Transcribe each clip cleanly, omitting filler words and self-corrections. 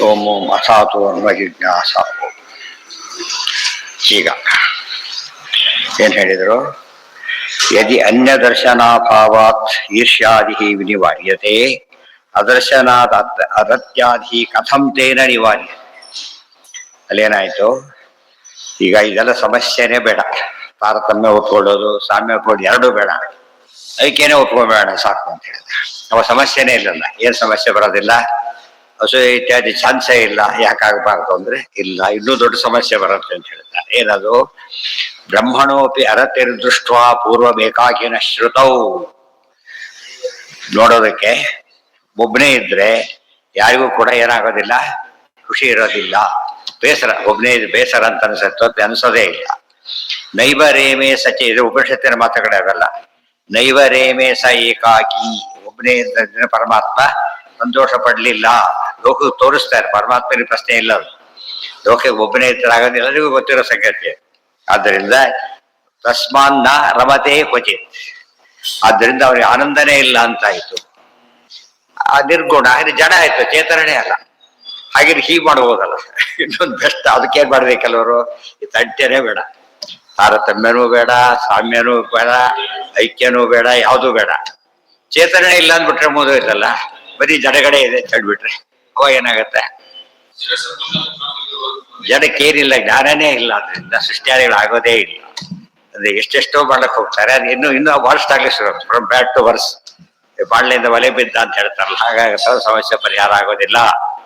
ಓಂ ಅಸಾತು ಜಿಜ್ಞಾಸ. ಈಗ ಏನ್ ಹೇಳಿದ್ರು? ಯದಿ ಅನ್ಯ ದರ್ಶನಾಭಾವಾತ್ ಈರ್ಷ್ಯಾದಿ ವಿನಿವಾರ್ಯತೆ ಅದರ್ಶನಾದ ಅರತ್ಯಾದಿ ಕಥಂ ತೇನ ನಿವಾರ್ಯತೆ. ಅಲ್ಲೇನಾಯ್ತು? ಈಗ ಇದೆಲ್ಲ ಸಮಸ್ಯೆನೇ ಬೇಡ. ತಾರತಮ್ಯ ಒಪ್ಕೊಳ್ಳೋದು, ಸಾಮ್ಯ ಒಪ್ಕೊಳ್ಳೋದು ಎರಡೂ ಬೇಡ. ಐಕ್ಯನೇ ಒಪ್ಕೊಬೇಡ ಸಾಕು ಅಂತ ಹೇಳಿದ್ರೆ ಅವ ಸಮಸ್ಯೆನೇ ಇಲ್ಲಲ್ಲ. ಏನ್ ಸಮಸ್ಯೆ ಬರೋದಿಲ್ಲ? ಅಸೂಯೆ ಇತ್ಯಾದಿ ಚಾನ್ಸೇ ಇಲ್ಲ. ಯಾಕಾಗಬಾರ್ದು ಅಂದ್ರೆ ಇಲ್ಲ, ಇನ್ನೂ ದೊಡ್ಡ ಸಮಸ್ಯೆ ಬರುತ್ತೆ ಅಂತ ಹೇಳ್ತಾರೆ. ಏನದು? ಬ್ರಹ್ಮಣೋಪಿ ಅರತಿರ್ದೃಷ್ಟ ಪೂರ್ವಮೇಕಾಕಿನ ಶ್ರುತೌ. ನೋಡೋದಕ್ಕೆ ಒಬ್ಬನೇ ಇದ್ರೆ ಯಾರಿಗೂ ಕೂಡ ಏನಾಗೋದಿಲ್ಲ, ಖುಷಿ ಇರೋದಿಲ್ಲ, ಬೇಸರ. ಒಬ್ಬನೇ ಬೇಸರ ಅಂತ ಅನ್ಸುತ್ತೆ, ಅನ್ಸೋದೇ ಇಲ್ಲ. ನೈವರೇಮೇ ಸಚೆ, ಇದು ಉಪನಿಷತ್ತಿನ ಮಾತುಗಳೇ ಅವೆಲ್ಲ. ನೈವರೇಮೇ ಸ ಏಕಾಕಿ, ಒಬ್ಬನೇ ಇದ್ದ ಪರಮಾತ್ಮ ಸಂತೋಷ ಪಡ್ಲಿಲ್ಲ. ಲೋಕಕ್ಕೆ ತೋರಿಸ್ತಾರೆ ಪರಮಾತ್ಮನಿಗೆ ಪ್ರಶ್ನೆ ಇಲ್ಲ. ಲೋಕಕ್ಕೆ ಒಬ್ಬನೇ ಇದ್ದರಾಗೋದು ಎಲ್ಲರಿಗೂ ಗೊತ್ತಿರೋ ಸಂಗತಿ. ಆದ್ದರಿಂದ ತಸ್ಮಾನ್ನ ರಮತೆ ಕ್ವಚಿತ್, ಆದ್ದರಿಂದ ಅವ್ರಿಗೆ ಆನಂದನೇ ಇಲ್ಲ ಅಂತಾಯ್ತು. ಆ ನಿರ್ಗುಣ ಜಡ ಆಯ್ತು, ಚೇತನನೇ ಅಲ್ಲ. ಹಾಗೆ ಹೀಗೆ ಮಾಡ್ಬೋದಲ್ಲ. ಇನ್ನೊಂದು ಬೆಸ್ಟ್. ಅದಕ್ಕೇನ್ ಮಾಡಿದೆ ಕೆಲವರು? ಈ ತಂಟೆನೇ ಬೇಡ, ತಾರತಮ್ಯನೂ ಬೇಡ, ಸಾಮ್ಯನೂ ಬೇಡ, ಐಕ್ಯನೂ ಬೇಡ, ಯಾವುದೂ ಬೇಡ. ಚೇತನ ಇಲ್ಲ ಅಂದ್ಬಿಟ್ರೆ ಮುಗಿದೋಯ್ತಲ್ಲ. ಬರೀ ಜಡಗಡೆ ಇದೆ ಅಂತ ಹೇಳ್ಬಿಟ್ರೆ ಅವಾಗ ಏನಾಗತ್ತೆ? ಜಡಕ್ಕೇನಿಲ್ಲ, ಜ್ಞಾನನೇ ಇಲ್ಲ. ಅದರಿಂದ ಸೃಷ್ಟಿಯಾದಿಗಳಾಗೋದೇ ಇಲ್ಲ. ಅಂದ್ರೆ ಎಷ್ಟೆಷ್ಟೋ ಮಾಡಕ್ ಹೋಗ್ತಾರೆ. ಅದು ಇನ್ನೂ ವರ್ಸ್ಟ್ ಆಗ್ಲಿ ಶುರು, ಫ್ರಮ್ ಬ್ಯಾಡ್ ಟು ವರ್ಸ್. ಬಾಳ್ಲಿಂದ ಒಲೆ ಬಿದ್ದ ಅಂತ ಹೇಳ್ತಾರಲ್ಲ, ಹಾಗಾಗಿ ಸಮಸ್ಯೆ ಪರಿಹಾರ ಆಗೋದಿಲ್ಲ.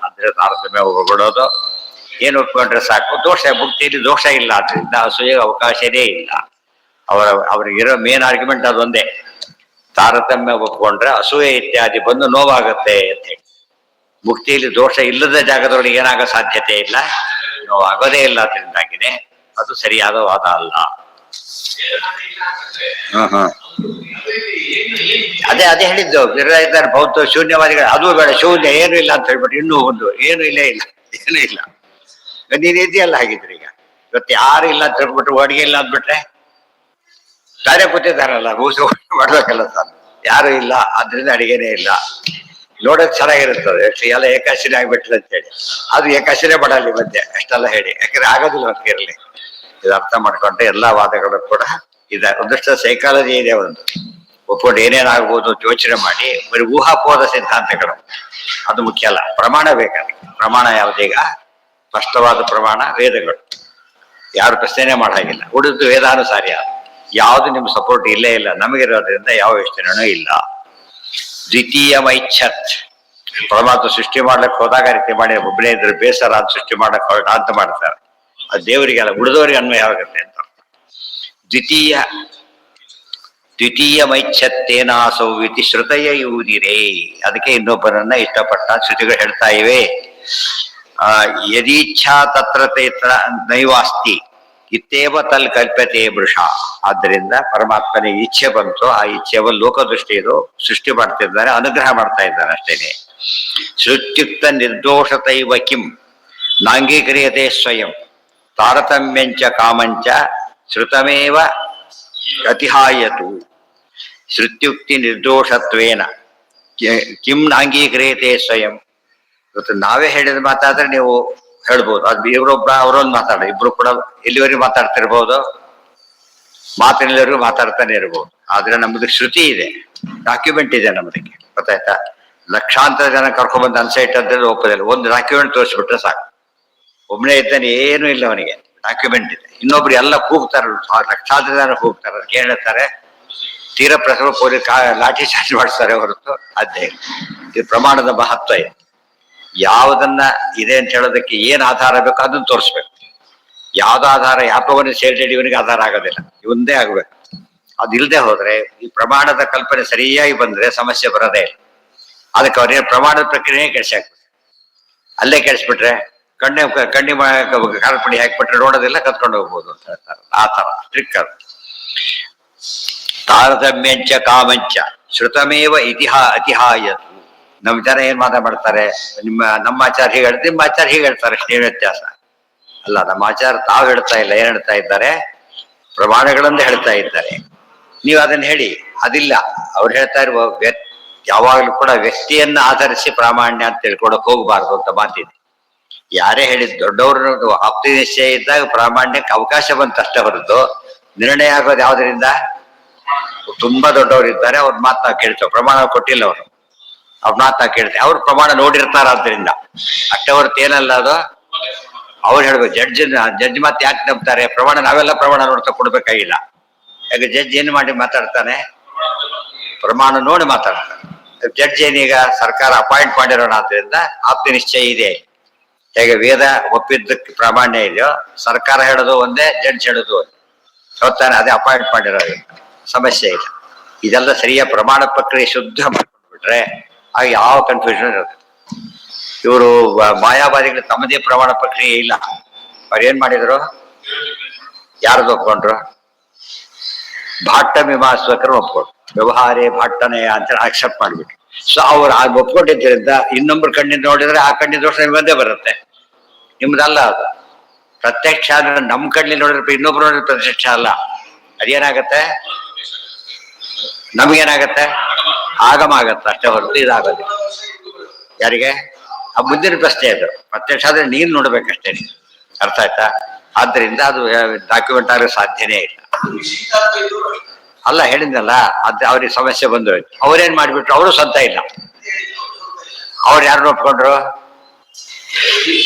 ಅಂದ್ರೆ ತಾರತಮ್ಯ ಹೋಗ್ಬಿಡೋದು. ಏನು ಒಪ್ಕೊಂಡ್ರೆ ಸಾಕು. ದೋಷ, ಮುಕ್ತಿಯಲ್ಲಿ ದೋಷ ಇಲ್ಲ. ಆದ್ರಿಂದ ಅಸೂಯೆ ಅವಕಾಶನೇ ಇಲ್ಲ. ಅವ್ರಿಗಿರೋ ಮೇನ್ ಆರ್ಗ್ಯುಮೆಂಟ್ ಅದೊಂದೇ. ತಾರತಮ್ಯ ಒಪ್ಕೊಂಡ್ರೆ ಅಸೂಯೆ ಇತ್ಯಾದಿ ಬಂದು ನೋವಾಗುತ್ತೆ ಅಂತ ಹೇಳಿ. ಮುಕ್ತಿಯಲ್ಲಿ ದೋಷ ಇಲ್ಲದ ಜಾಗದೊಳಗೆ ಏನಾಗೋ ಸಾಧ್ಯತೆ ಇಲ್ಲ, ನೋವಾಗೋದೇ ಇಲ್ಲ. ಅದರಿಂದಾಗಿನೇ ಅದು ಸರಿಯಾದ ವಾದ ಅಲ್ಲ. ಅದೇ ಹೇಳಿದ್ದು. ಇದ್ದಾರೆ ಬೌದ್ಧ ಶೂನ್ಯವಾದಿಗಳು, ಅದು ಬೇಡ, ಶೂನ್ಯ ಏನು ಇಲ್ಲ ಅಂತ ಹೇಳ್ಬಿಟ್ಟು ಇನ್ನೂ ಒಂದು ಏನು ಇಲ್ಲ ನೀನ್ ಇದೆಯಲ್ಲ. ಹಾಗಿದ್ರೆ ಇವತ್ತು ಯಾರು ಇಲ್ಲ ಅಂತ ಹೇಳ್ಬಿಟ್ಟು ಅಡಿಗೆ ಇಲ್ಲ ಅಂದ್ಬಿಟ್ರೆ ತಾನೇ ಕೂತಿದ್ದಾರಲ್ಲ, ಕೂಸು ಮಾಡ್ಬೇಕಲ್ಲ ತಾನು. ಯಾರು ಇಲ್ಲ, ಆದ್ರಿಂದ ಅಡಿಗೆನೇ ಇಲ್ಲ. ನೋಡೋದು ಚೆನ್ನಾಗಿರುತ್ತದೆ. ಎಲ್ಲ ಏಕಾಶಿನೇ ಆಗ್ಬಿಟ್ಲ ಅಂತ ಹೇಳಿ ಅದು ಏಕಾಶಿನೇ ಮಾಡಲಿ ಮಧ್ಯೆ ಅಷ್ಟೆಲ್ಲ ಹೇಳಿ. ಯಾಕಂದ್ರೆ ಆಗೋದಿಲ್ಲ ಅವ್ರಿಗೆ ಇರಲಿ. ಇದು ಅರ್ಥ ಮಾಡ್ಕೊಂಡ್ರೆ ಎಲ್ಲಾ ವಾದಗಳು ಕೂಡ ಇದೆ. ಒಂದಷ್ಟು ಸೈಕಾಲಜಿ ಇದೆ. ಒಂದು ಒಪ್ಕೊಂಡು ಏನೇನಾಗ್ಬೋದು ಯೋಚನೆ ಮಾಡಿ. ಬರೀ ಊಹಾಪೋಹದ ಸಿದ್ಧಾಂತಗಳು ಅದು ಮುಖ್ಯ ಅಲ್ಲ. ಪ್ರಮಾಣ ಬೇಕಾದ್ರೆ. ಪ್ರಮಾಣ ಯಾವುದೀಗ? ಸ್ಪಷ್ಟವಾದ ಪ್ರಮಾಣ ವೇದಗಳು. ಯಾರು ಪ್ರಶ್ನೆ ಮಾಡಾಗಿಲ್ಲ. ಉಳಿದು ವೇದಾನುಸಾರಿ ಯಾವುದು ನಿಮ್ ಸಪೋರ್ಟ್ ಇಲ್ಲೇ ಇಲ್ಲ. ನಮಗಿರೋದ್ರಿಂದ ಯಾವ ಯೋಚನೆನೂ ಇಲ್ಲ. ದ್ವಿತೀಯ ಮೈಚ್ಛತ್, ಪರಮಾತ್ಮ ಸೃಷ್ಟಿ ಮಾಡ್ಲಿಕ್ಕೆ ಹೋದಾಗ ರೀತಿ ಮಾಡಿ ಒಬ್ಬನೇ ಇದ್ರೆ ಬೇಸರ ಅಂತ ಸೃಷ್ಟಿ ಮಾಡಕ್ ಹೊರಟ ಅಂತ ಮಾಡ್ತಾರೆ. ಅದು ದೇವರಿಗೆಲ್ಲ, ಉಳಿದವರಿಗೆ ಅನ್ವಯ ಆಗುತ್ತೆ ಅಂತ. ದ್ವಿತೀಯ ಮೈಚ್ಛತ್ತೇನಾಸೌ ಇತಿ ಶ್ರುತಯ ಯೂದಿರೇ. ಅದಕ್ಕೆ ಇನ್ನೊಬ್ಬರನ್ನ ಇಷ್ಟಪಟ್ಟ ಶ್ರುತಿಗಳು ಹೇಳ್ತಾ ಇವೆ. ಯದೀಚ್ಛಾ ತತ್ರ ನೈವಾಸ್ತಿ ಇತ್ತೇವ ತಲ್ ಕಲ್ಪತೆ ವೃಷ. ಆದ್ದರಿಂದ ಪರಮಾತ್ಮನಿಗೆ ಇಚ್ಛೆ ಬಂತು. ಆ ಇಚ್ಛೆಯನ್ನು ಲೋಕದೃಷ್ಟಿ ಇದು ಸೃಷ್ಟಿ ಮಾಡ್ತಿದ್ದಾರೆ, ಅನುಗ್ರಹ ಮಾಡ್ತಾ ಇದ್ದಾರೆ ಅಷ್ಟೇನೆ. ಶ್ರುತ್ಯುಕ್ತ ನಿರ್ದೋಷತೈವ ಕಿಂ ನಾಂಗೀಕ್ರಿಯತೆ ಸ್ವಯಂ ತಾರತಮ್ಯಂಚ ಕಾಮಂಚ ಶ್ರುತಮೇವ ಅತಿಹಾಯತು. ಶ್ರುತ್ಯುಕ್ತಿ ನಿರ್ದೋಷತ್ವೇನ ಕಿಂ ನಾಂಗೀಕ್ರಿಯತೆ ಸ್ವಯಂ. ಇವತ್ತು ನಾವೇ ಹೇಳಿದ ಮಾತಾದ್ರೆ ನೀವು ಹೇಳ್ಬೋದು, ಅದು ಇವರೊಬ್ಬ ಅವರೊಂದು ಮಾತಾಡ, ಇಬ್ರು ಕೂಡ ಎಲ್ಲಿವರೆಗೂ ಮಾತಾಡ್ತಿರ್ಬೋದು, ಮಾತಿನಲ್ಲಿವರೆಗೂ ಮಾತಾಡ್ತಾನೆ ಇರ್ಬೋದು. ಆದ್ರೆ ನಮ್ದು ಶ್ರುತಿ ಇದೆ, ಡಾಕ್ಯುಮೆಂಟ್ ಇದೆ ನಮ್ಮದಕ್ಕೆ. ಗೊತ್ತಾಯ್ತಾ? ಲಕ್ಷಾಂತರ ಜನ ಕರ್ಕೊಂಡ್ಬಂದು ಅನ್ಸೈಟ್ ಅಂತ ಒಪ್ಪದಿಲ್ಲ. ಒಂದು ಡಾಕ್ಯುಮೆಂಟ್ ತೋರಿಸ್ಬಿಟ್ರೆ ಸಾಕು. ಒಬ್ಬನೇ ಇದ್ದಾನೆ, ಏನೂ ಇಲ್ಲ ಅವನಿಗೆ, ಡಾಕ್ಯುಮೆಂಟ್ ಇದೆ. ಇನ್ನೊಬ್ರು ಎಲ್ಲ ಕೂಗ್ತಾರ, ಲಕ್ಷಾಂತರ ಜನ ಕೂಗ್ತಾರೆ. ಅದಕ್ಕೆ ಹೇಳ್ತಾರೆ ತೀರ ಪ್ರಸವ ಪೊಲೀಸ್ ಲಾಠಿ ಚಾರ್ಜ್ ಮಾಡಿಸ್ತಾರೆ ಹೊರತು ಅದೇ. ಇದು ಪ್ರಮಾಣದ ಮಹತ್ವ ಇದೆ. ಯಾವುದನ್ನ ಇದೆ ಅಂತ ಹೇಳೋದಕ್ಕೆ ಏನ್ ಆಧಾರ ಬೇಕೋ ಅದನ್ನ ತೋರಿಸ್ಬೇಕು. ಯಾವ್ದು ಆಧಾರ ಯಾಪವನ್ನ ಸೇರ್ಟೆಡ್ ಇವನಿಗೆ ಆಧಾರ ಆಗೋದಿಲ್ಲ, ಇವಂದೇ ಆಗ್ಬೇಕು. ಅದು ಇಲ್ಲದೆ ಹೋದ್ರೆ, ಈ ಪ್ರಮಾಣದ ಕಲ್ಪನೆ ಸರಿಯಾಗಿ ಬಂದ್ರೆ ಸಮಸ್ಯೆ ಬರೋದೇ ಇಲ್ಲ. ಅದಕ್ಕೆ ಅವ್ರೇನು ಪ್ರಮಾಣದ ಪ್ರಕ್ರಿಯೆ ಕೆಡ್ಸಾಕ್ಬಿಟ್ರೆ, ಅಲ್ಲೇ ಕೆಡಿಸ್ಬಿಟ್ರೆ ಕಣ್ಣಿ ಕಾರ್ಪಡಿ ಹಾಕ್ಬಿಟ್ರೆ ನೋಡೋದಿಲ್ಲ, ಕತ್ಕೊಂಡು ಹೋಗ್ಬೋದು ಅಂತ ಹೇಳ್ತಾರೆ. ಆ ತರ ಟ್ರಿಕ್ ಅದು. ತಾರತಮ್ಯಂಚ ಕಾಮಂಚ ಶ್ರುತಮೇವ ಅತಿಹಾಯತು. ನಮ್ಮ ಜನ ಏನ್ ಮಾತಾಡ್ತಾರೆ? ನಮ್ಮ ಆಚಾರ ಹೀಗೆ ಹೇಳ್ತಾರೆ, ನಿಮ್ಮ ಆಚಾರ ಹೀಗೆ ಹೇಳ್ತಾರೆ, ಅಷ್ಟೇನು ವ್ಯತ್ಯಾಸ ಅಲ್ಲ. ನಮ್ಮ ಆಚಾರ ತಾವು ಹೇಳ್ತಾ ಇಲ್ಲ. ಏನ್ ಹೇಳ್ತಾ ಇದ್ದಾರೆ? ಪ್ರಮಾಣಗಳನ್ನೇ ಹೇಳ್ತಾ ಇದ್ದಾರೆ. ನೀವು ಅದನ್ನ ಹೇಳಿ. ಅದಿಲ್ಲ. ಅವ್ರು ಹೇಳ್ತಾ ಇರುವ ಯಾವಾಗಲೂ ಕೂಡ ವ್ಯಕ್ತಿಯನ್ನ ಆಧರಿಸಿ ಪ್ರಾಮಾಣ್ಯ ಅಂತ ತಿಳ್ಕೊಳಕ್ ಹೋಗ್ಬಾರ್ದು ಅಂತ ಮಾತಿದೆ. ಯಾರೇ ಹೇಳಿದ್ ದೊಡ್ಡವರು ಆಪ್ತಿ ನಿಶ್ಚಯ ಇದ್ದಾಗ ಪ್ರಾಮಾಣ್ಯಕ್ಕೆ ಅವಕಾಶ ಬಂತಷ್ಟೇ ಹೊರತು ನಿರ್ಣಯ ಆಗೋದು ಯಾವ್ದರಿಂದ ತುಂಬಾ ದೊಡ್ಡವರು ಇದ್ದಾರೆ ಅವ್ರ ಮಾತು ನಾವು ಕೇಳ್ತೇವೆ. ಪ್ರಮಾಣ ಕೊಟ್ಟಿಲ್ಲ ಅವರು, ಅವ್ರ ಮಾತು ನಾವು ಕೇಳ್ತೇವೆ. ಅವ್ರು ಪ್ರಮಾಣ ನೋಡಿರ್ತಾರ ಆದ್ರಿಂದ ಅಷ್ಟೇ ಹೊರತು ಏನಲ್ಲ ಅದು ಅವ್ರು ಹೇಳ್ಬೇಕು. ಜಡ್ಜ್ ಮಾತು ಯಾಕೆ ನಂಬ್ತಾರೆ? ಪ್ರಮಾಣ ನಾವೆಲ್ಲ ಪ್ರಮಾಣ ನೋಡ್ತಾ ಕೊಡ್ಬೇಕಾಗಿಲ್ಲ. ಯಾಕೆ ಜಡ್ಜ್ ಏನು ಮಾಡಿ ಮಾತಾಡ್ತಾನೆ? ಪ್ರಮಾಣ ನೋಡಿ ಮಾತಾಡ್ತಾನೆ. ಜಡ್ಜ್ ಏನೀಗ ಸರ್ಕಾರ ಅಪಾಯಿಂಟ್ ಮಾಡಿರೋಣ ಆದ್ರಿಂದ ಆಪ್ತಿ ನಿಶ್ಚಯ ಇದೆ. ಹೇಗೆ ವೇದ ಒಪ್ಪಿದ್ದಕ್ಕೆ ಪ್ರಾಮಾಣ್ಯ ಇದೆಯೋ, ಸರ್ಕಾರ ಹೇಳೋದು ಒಂದೇ, ಜಡ್ಜ್ ಹೇಳೋದು ಒಂದೇ. ಹೋಗ್ತಾನೆ, ಅದೇ ಅಪಾಯಿಂಟ್ ಮಾಡಿರೋದು, ಸಮಸ್ಯೆ ಇಲ್ಲ. ಇದೆಲ್ಲ ಸರಿಯಾದ ಪ್ರಮಾಣ ಪ್ರಕ್ರಿಯೆ ಶುದ್ಧ ಮಾಡ್ಕೊಂಡ್ಬಿಟ್ರೆ ಆಗ ಯಾವ ಕನ್ಫ್ಯೂಷನ್ ಇರುತ್ತೆ. ಇವರು ಮಾಯಾವಾದಿಗಳು ತಮ್ಮದೇ ಪ್ರಮಾಣ ಪ್ರಕ್ರಿಯೆ ಇಲ್ಲ. ಅವ್ರು ಏನ್ ಮಾಡಿದ್ರು? ಯಾರ್ದು ಒಪ್ಕೊಂಡ್ರು? ಭಾಟ್ಟ ಮೀಮಾಂಸಕರು ಒಪ್ಕೊಂಡ್ರು. ವ್ಯವಹಾರೇ ಭಾಟ್ಟನೆಯ ಅಂತ ಅಕ್ಸೆಪ್ಟ್ ಮಾಡ್ಬಿಟ್ರು. ಸೊ ಅವ್ರು ಆಗ ಒಪ್ಕೊಂಡಿದ್ದರಿಂದ ಇನ್ನೊಬ್ರು ಕಣ್ಣಿಂದ ನೋಡಿದ್ರೆ ಆ ಕಣ್ಣಿನ ದೋಷ ನಿಮ್ಮದೇ ಬರುತ್ತೆ, ನಿಮ್ದಲ್ಲ ಅದು. ಪ್ರತ್ಯಕ್ಷ ಆದ್ರೆ ನಮ್ ಕಣ್ಣಿಂದ ನೋಡಿದ್ರೆ ಇನ್ನೊಬ್ರು ನೋಡಿದ್ರೆ ಪ್ರತ್ಯಕ್ಷ ಅಲ್ಲ. ಅದೇನಾಗತ್ತೆ? ನಮ್ಗೇನಾಗತ್ತೆ? ಆಗಮ ಆಗತ್ತೆ ಅಷ್ಟೇ ಹೊರತು ಇದಾಗೋದು ಯಾರಿಗೆ? ಆ ಮುಂದಿನ ಪ್ರಶ್ನೆ ಅದು. ಪ್ರತ್ಯಕ್ಷ ಆದ್ರೆ ನೀನ್ ನೋಡ್ಬೇಕಷ್ಟೇ, ಅರ್ಥ ಆಯ್ತಾ? ಆದ್ರಿಂದ ಅದು ಡಾಕ್ಯುಮೆಂಟ್ ಆಗೋ ಸಾಧ್ಯನೇ ಇಲ್ಲ. ಅಲ್ಲ ಹೇಳಿದ್ನಲ್ಲ, ಅದ್ ಅವ್ರಿಗೆ ಸಮಸ್ಯೆ ಬಂದು ಅವ್ರೇನ್ ಮಾಡ್ಬಿಟ್ರು? ಅವರು ಸ್ವಂತ ಇಲ್ಲ. ಅವ್ರು ಯಾರನ್ನ ಒಪ್ಕೊಂಡ್ರು?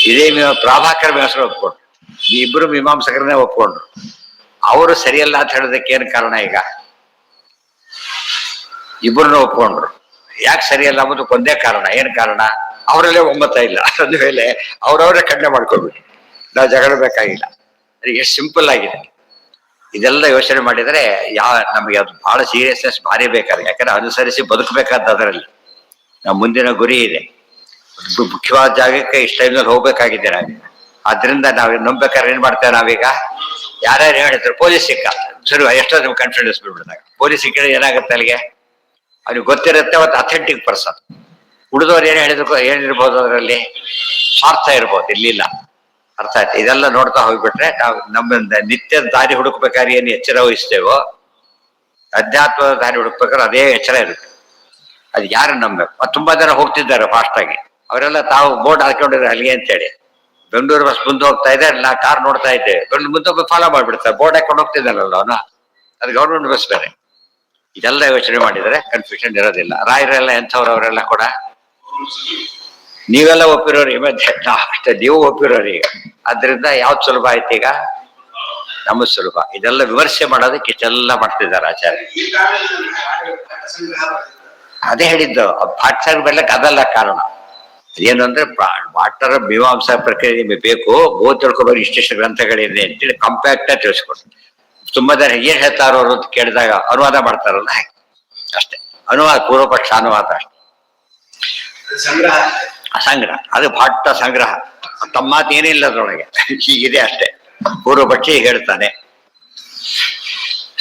ಇದೇ ಪ್ರಾಭಾಕರ ಮೀಮಾಂಸಕರು ಒಪ್ಕೊಂಡ್ರು. ಇಬ್ರು ಮೀಮಾಂಸಕರನ್ನೇ ಒಪ್ಕೊಂಡ್ರು. ಅವರು ಸರಿಯಲ್ಲ ಅಂತ ಹೇಳೋದಕ್ಕೆ ಏನ್ ಕಾರಣ? ಈಗ ಇಬ್ಬರನ್ನ ಒಪ್ಕೊಂಡ್ರು. ಯಾಕೆ ಸರಿಯಲ್ಲ ಅನ್ನೋದಕ್ಕೆ ಒಂದೇ ಕಾರಣ. ಏನ್ ಕಾರಣ? ಅವರಲ್ಲೇ ಒಮ್ಮತ ಇಲ್ಲ. ಅಂದ ಮೇಲೆ ಅವ್ರವ್ರೇ ಖಂಡನೆ ಮಾಡ್ಕೊಳ್ಬಿಟ್ಟು ನಾವು ಜಗಳ ಬೇಕಾಗಿಲ್ಲ. ಎಷ್ಟು ಸಿಂಪಲ್ ಆಗಿದೆ. ಇದೆಲ್ಲ ಯೋಚನೆ ಮಾಡಿದ್ರೆ ನಮಗೆ ಅದು ಬಹಳ ಸೀರಿಯಸ್ನೆಸ್ ಭಾರಿ ಬೇಕಾದ್ರೆ. ಯಾಕಂದ್ರೆ ಅನುಸರಿಸಿ ಬದುಕಬೇಕಾದ ಅದರಲ್ಲಿ ನಮ್ಮ ಮುಂದಿನ ಗುರಿ ಇದೆ. ಮುಖ್ಯವಾದ ಜಾಗಕ್ಕೆ ಇಷ್ಟ ಟೈಮ್ನಲ್ಲಿ ಹೋಗ್ಬೇಕಾಗಿದೆ ನಾವೀಗ. ಆದ್ರಿಂದ ನಾವು ನಂಬೇಕಾದ್ರೆ ಏನ್ ಮಾಡ್ತೇವೆ ನಾವೀಗ? ಯಾರ್ಯಾರು ಹೇಳಿದ್ರು ಪೊಲೀಸ್ ಸಿಕ್ಕ ಸರಿ, ಎಷ್ಟೋ ನಿಮ್ಗೆ ಕಾನ್ಫಿಡೆನ್ಸ್ ಬಿಡ್ಬಿಡ್ದಾಗ ಪೊಲೀಸ್ ಸಿಕ್ಕಿದ್ರೆ ಏನಾಗುತ್ತೆ? ಅಲ್ಲಿಗೆ ಅವ್ನಿಗೆ ಗೊತ್ತಿರುತ್ತೆ, ಅವತ್ತು ಅಥೆಂಟಿಕ್ ಪರ್ಸನ್. ಉಳಿದವ್ರು ಏನ್ ಹೇಳಿದ್ರು ಏನಿರ್ಬೋದು ಅದರಲ್ಲಿ? ಸ್ವಾರ್ಥ ಇರ್ಬೋದು, ಇಲ್ಲಿಲ್ಲ. ಅರ್ಥ ಆಯ್ತು? ಇದೆಲ್ಲ ನೋಡ್ತಾ ಹೋಗ್ಬಿಟ್ರೆ ನಾವು ನಮ್ಮ ನಿತ್ಯ ದಾರಿ ಹುಡುಕ್ಬೇಕಾದ್ರೆ ಏನು ಎಚ್ಚರ ವಹಿಸ್ತೇವೋ, ಅಧ್ಯಾತ್ಮದ ದಾರಿ ಹುಡುಕ್ಬೇಕಾದ್ರೆ ಅದೇ ಎಚ್ಚರ ಇರುತ್ತೆ. ಅದು ಯಾರು ನಂಬೇಕು? ತುಂಬಾ ಜನ ಹೋಗ್ತಿದ್ದಾರೆ ಫಾಸ್ಟ್ ಆಗಿ. ಅವರೆಲ್ಲ ತಾವು ಬೋರ್ಡ್ ಹಾಕೊಂಡಿದ್ರು ಅಲ್ಲಿಗೆ ಅಂತೇಳಿ. ಬೆಂಗಳೂರು ಬಸ್ ಮುಂದೆ ಹೋಗ್ತಾ ಇದೆ, ನಾ ಕಾರ್ ನೋಡ್ತಾ ಇದ್ದೆ, ಮುಂದೆ ಫಾಲೋ ಮಾಡ್ಬಿಡ್ತಾರೆ. ಬೋರ್ಡ್ ಹಾಕೊಂಡು ಹೋಗ್ತಿದ್ದಾನಲ್ಲ ಅವನು, ಅದು ಗೌರ್ಮೆಂಟ್ ಬಸ್ ಬೇರೆ. ಇದೆಲ್ಲ ಯೋಚನೆ ಮಾಡಿದರೆ ಕನ್ಫ್ಯೂಷನ್ ಇರೋದಿಲ್ಲ. ರಾಯರೆಲ್ಲ ಎಂಥವ್ರು ಅವರೆಲ್ಲ ಕೂಡ ನೀವೆಲ್ಲ ಒಪ್ಪಿರೋರು ಈ ಮಧ್ಯೆ, ಅಷ್ಟೇ ನೀವು ಒಪ್ಪಿರೋರು ಈಗ. ಆದ್ರಿಂದ ಯಾವ್ದು ಸುಲಭ ಆಯ್ತು ಈಗ? ನಮಗ್ ಸುಲಭ. ಇದೆಲ್ಲ ವಿಮರ್ಶೆ ಮಾಡೋದಕ್ಕೆ ಇಷ್ಟೆಲ್ಲ ಮಾಡ್ತಿದ್ದಾರೆ ಆಚಾರ್ಯ. ಅದೇ ಹೇಳಿದ್ದು, ಪಾಠ ಬರ್ಲಿಕ್ಕೆ ಅದಲ್ಲ ಕಾರಣ. ಏನು ಅಂದ್ರೆ ವಾಟರ್ ಮೀಮಾಂಸಾ ಪ್ರಕ್ರಿಯೆ ನಿಮಗೆ ಬೇಕು, ಓದ್ ತಿಳ್ಕೊಬೇಕು ಇಷ್ಟಿಷ್ಟು ಗ್ರಂಥಗಳಿದೆ ಅಂತೇಳಿ ಕಾಂಪ್ಯಾಕ್ಟ್ ಆಗಿ ತಿಳಿಸ್ಕೊಡ್ತಾರೆ. ತುಂಬಾ ಜನ ಏನ್ ಹೇಳ್ತಾರೋ ಅಂತ ಕೇಳಿದಾಗ ಅನುವಾದ ಮಾಡ್ತಾರಲ್ಲ, ಹಾಗೆ ಅಷ್ಟೇ. ಅನುವಾದ ಪೂರ್ವಪಕ್ಷ ಅನುವಾದ ಅಷ್ಟೇ. ಸಂಗ್ರಹ ಅದು ಭಾಟ್ಟ ಸಂಗ್ರಹ. ತಮ್ಮ ಮಾತು ಏನಿಲ್ಲ ಅದ್ರೊಳಗೆ, ಹೀಗಿದೆ ಅಷ್ಟೇ. ಪೂರ್ವಪಕ್ಷಿ ಹೇಳ್ತಾನೆ,